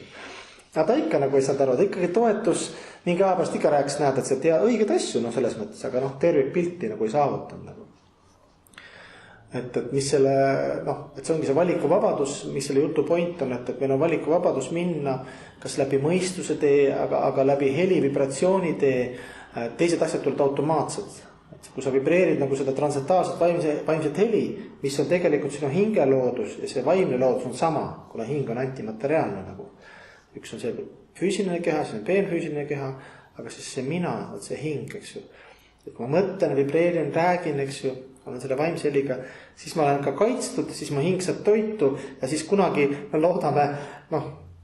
Aga ta ikka nagu ei saanud aru, et ikkagi toetus mingi ajapärast ikka rääkis, näed, et see õiged asju selles mõttes, aga tervikpilti nagu ei saavutanud nagu. Et mis selle, et see ongi see valikuvabadus, mis selle jutu point on, et meil on valikuvabadus minna kas läbi mõistuse tee, aga läbi heli vibratsiooni tee, teised asjad tulevad automaatsed. Et kui sa vibreerid nagu seda transentaalset vaimset heli, mis on tegelikult sinu hingeloodus ja see vaimne loodus on sama, kuna hing on antimateriaalne nagu. Üks on see füüsiline keha, see on peenfüüsiline keha, aga siis see mina, see hing, eks ju. Et kui ma mõtlen, vibreerin, räägin, eks ju, olen selle vaimse heliga, siis ma olen ka kaitstud, siis ma hing saab toitu ja siis kunagi me loodame,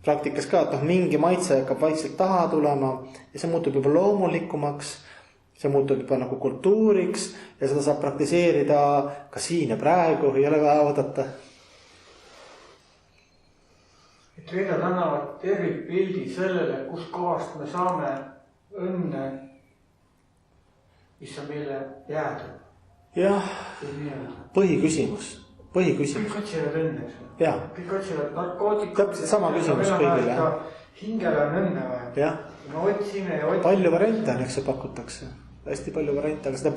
praktikas ka, et mingi maitse hakkab vaikselt taha tulema ja see muutub juba loomulikumaks, see muutub juba nagu kultuuriks ja seda saab praktiseerida ka siin ja praegu, ei ole vaja oodata. Et vennad annavad tervikpildi sellele, kus kohast me saame õnne, mis on meile jäädud. Jah, põhiküsimus. põhiküsimus. Kõik otsivad õnne, Jaa. kõik otsivad narkootikud. Täpselt sama küsimus kõigile. Hingele on õnne vaja. Me otsime ja otsime. Palju variante on, eks see pakutakse. Hästi palju variante, aga seda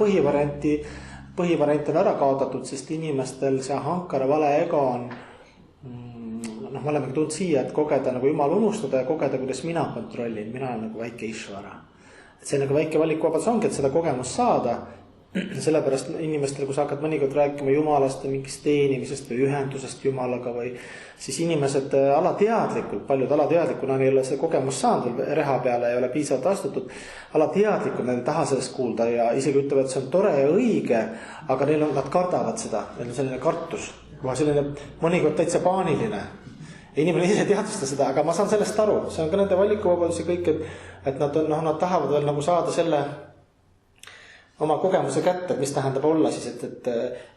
põhivariant on ära kaotatud, sest inimestel see hankara vale ego on, noh, me oleme tulnud siia, et kogeda nagu Jumal unustada ja kogeda, kuidas mina kontrollin, mina olen nagu väike Ishvara. Et see nagu väike valikuvabadus ongi, et seda kogemust saada. Sellepärast inimestel, kui sa hakkad mõnikord rääkima Jumalast ja mingist teenimisest või ühendusest Jumalaga või siis inimesed alateadlikult, paljud alateadlikuna ei ole see kogemus saanud, reha peale ei ole piisavalt astutud, alateadlikult nad ei taha sellest kuulda ja isegi ütlevad, et see on tore ja õige, aga nad kardavad seda, neil on selline kartus, selline mõnikord täitsa paaniline. Inimene ise teadvusta seda, aga ma saan sellest aru, see on ka nende valikuvabadus ja kõik, et nad tahavad veel nagu saada selle oma kogemuse kätte, et mis tähendab olla siis,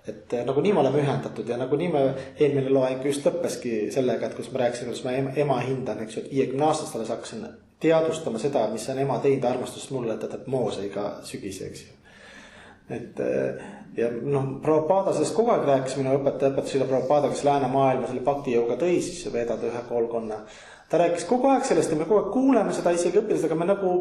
et nagu nii me oleme ühendatud ja nagu nii me eelmine loeng just lõppeski sellega, et kus ma rääkisin, kus ma ema hindan, eks ju, et 50 aastast alles hakkasin teadvustama seda, mis on ema teinud armastust mulle, et Mooseiga sügise, eks ju. Ja noh, Prabhupada sellest kogu aeg rääkis, minu õpetas üle Prabhupada, kes läänemaailma selle pakti jõuga tõi, siis vedada ühe koolkonna. Ta rääkis kogu aeg sellest ja me kogu aeg kuuleme seda isegi õpilased, aga me nagu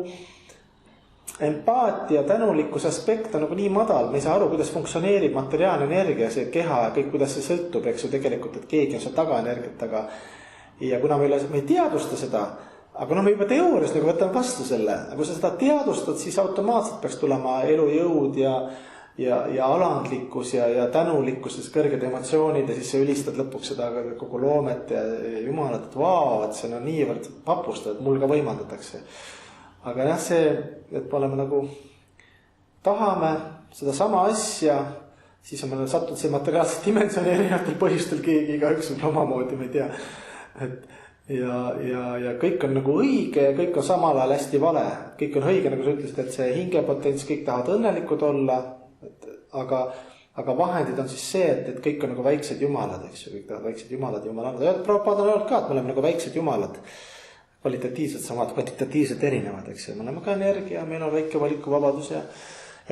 empaatia, tänulikkuse aspekt on nagu nii madal, me ei saa aru, kuidas funktsioneerib materiaalne energia, see keha ja kõik, kuidas see sõltub, eks ju tegelikult, et keegi on seal taga energiat taga. Ja kuna me ei teadvusta seda, aga me juba teoorias nagu võtame vastu selle, aga kui sa seda teadvustad, siis automaatselt peaks tulema elujõud ja alandlikkus ja tänulikkus, siis kõrged emotsioonid ja siis sa ülistad lõpuks seda kogu loomet ja Jumalat, et vau, et see on niivõrd vapustav, et mul ka võimaldatakse. Aga jah, see, et me oleme nagu tahame seda sama asja, siis on meil sattunud see materiaalse dimensiooni erinevatel põhjustel keegi igaüks on omamoodi, ma ei tea. Ja kõik on nagu õige ja kõik on samal ajal hästi vale. Kõik on õige, nagu sa ütlesid, et see hingepotents, kõik tahavad õnnelikud olla, aga vahendid on siis see, et kõik on nagu väiksed jumalad, eks ju, kõik tahavad väiksed jumalad, jumalad. Prabhupada on öelnud ka, et me oleme nagu väiksed jumalad. Kvalitatiivselt samad, kvantitatiivselt erinevad, eks ju. Me oleme ka energia, meil on väike valikuvabadus ja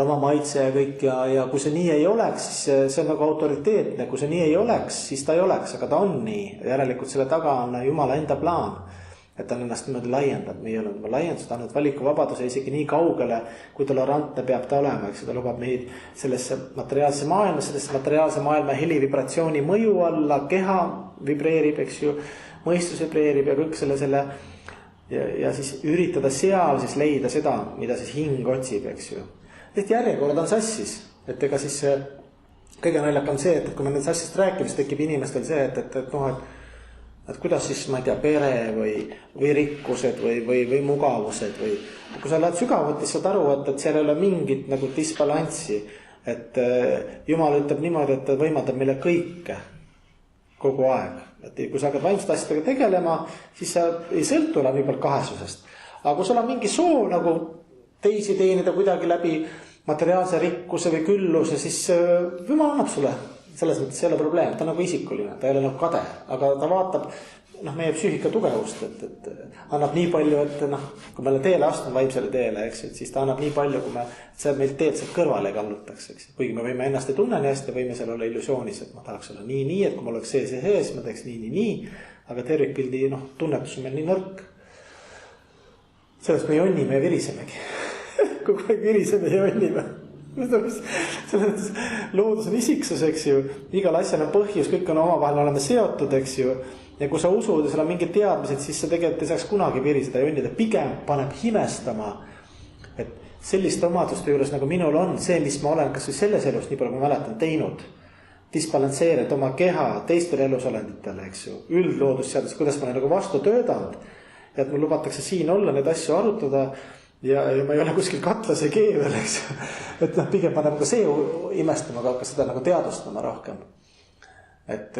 oma maitse ja kõik ja kui see nii ei oleks, siis see on nagu autoriteetne, kui see nii ei oleks, siis ta ei oleks, aga ta on nii. Järelikult selle taga on Jumala enda plaan, et ta ennast niimoodi laiendab, me ei ole juba laiendanud, ta annab valikuvabaduse isegi nii kaugele, kui tolerantne peab ta olema, eks ju, ta lubab meid sellesse materiaalse maailma helivibratsiooni mõju alla, keha vibreerib, eks ju, mõistus vibreerib ja kõik selle ja siis üritada seal siis leida seda, mida siis hing otsib, eks ju. Et järjekorrad on sassis, et ega siis kõige naljakam see, et kui me nendest asjast rääkime, siis tekib inimestel see, et kuidas siis, ma ei tea, pere või rikkused või mugavused või kui sa lähed sügavuti, saad aru, et seal ei ole mingit nagu disbalanssi, et Jumal ütleb niimoodi, et ta võimaldab meile kõike kogu aeg. Et kui sa hakkad vaimsete asjadega tegelema, siis sa ei sõltu enam nii palju kahesusest. Aga kui sul on mingi soov nagu teisi teenida kuidagi läbi materiaalse rikkuse või külluse, siis Jumal annab sulle. Selles mõttes ei ole probleem, ta on nagu isikuline, ta ei ole nagu kade, aga ta vaatab meie psüühika tugevust, et annab nii palju, et kui meile teele astun vaimsele teele, eks, et siis ta annab nii palju, kui see meilt teed sealt kõrvale kallutaks, eks. Kuigi me võime ennast ei tunne nii hästi, võime seal olla illusioonis, et ma tahaks olla nii, et kui mul oleks see, ma teeks nii, aga tervikpildi tunnetus on meil nii nõrk. Sellest me jonnime ja virisemegi. Kogu aeg viriseme ja jonnime. Loodus on isiksus, eks ju, igal asjal on põhjus, kõik on omavahel oleme seotud, eks ju. Ja kui sa usud ja sul on mingid teadmised, siis sa tegelikult ei saaks kunagi viriseda ja jonnida. Pigem paneb himestama, et selliste omaduste juures nagu minul on see, mis ma olen kas või selles elus, nii palju kui ma mäletan, teinud. Disbalansseerid oma keha teistele elusolenditele, eks ju. Üldloodusseadus, kuidas ma olen nagu vastu töödanud. Ja et mul lubatakse siin olla, neid asju arutada ja ma ei ole kuskil katlas ja keevel, eks ju. Et pigem paneb ka see imestama, aga hakka seda nagu teadvustama rohkem. Et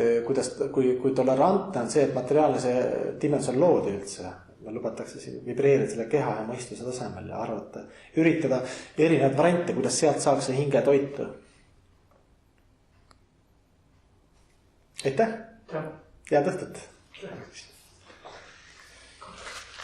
kui tolerantne on see, et materiaalne see dimensioon loodi üldse, lubatakse siin vibreerida selle keha ja mõistuse tasemel ja arvata, üritada erinevaid variante, kuidas sealt saaks see hinge toitu. Aitäh! Head õhtut!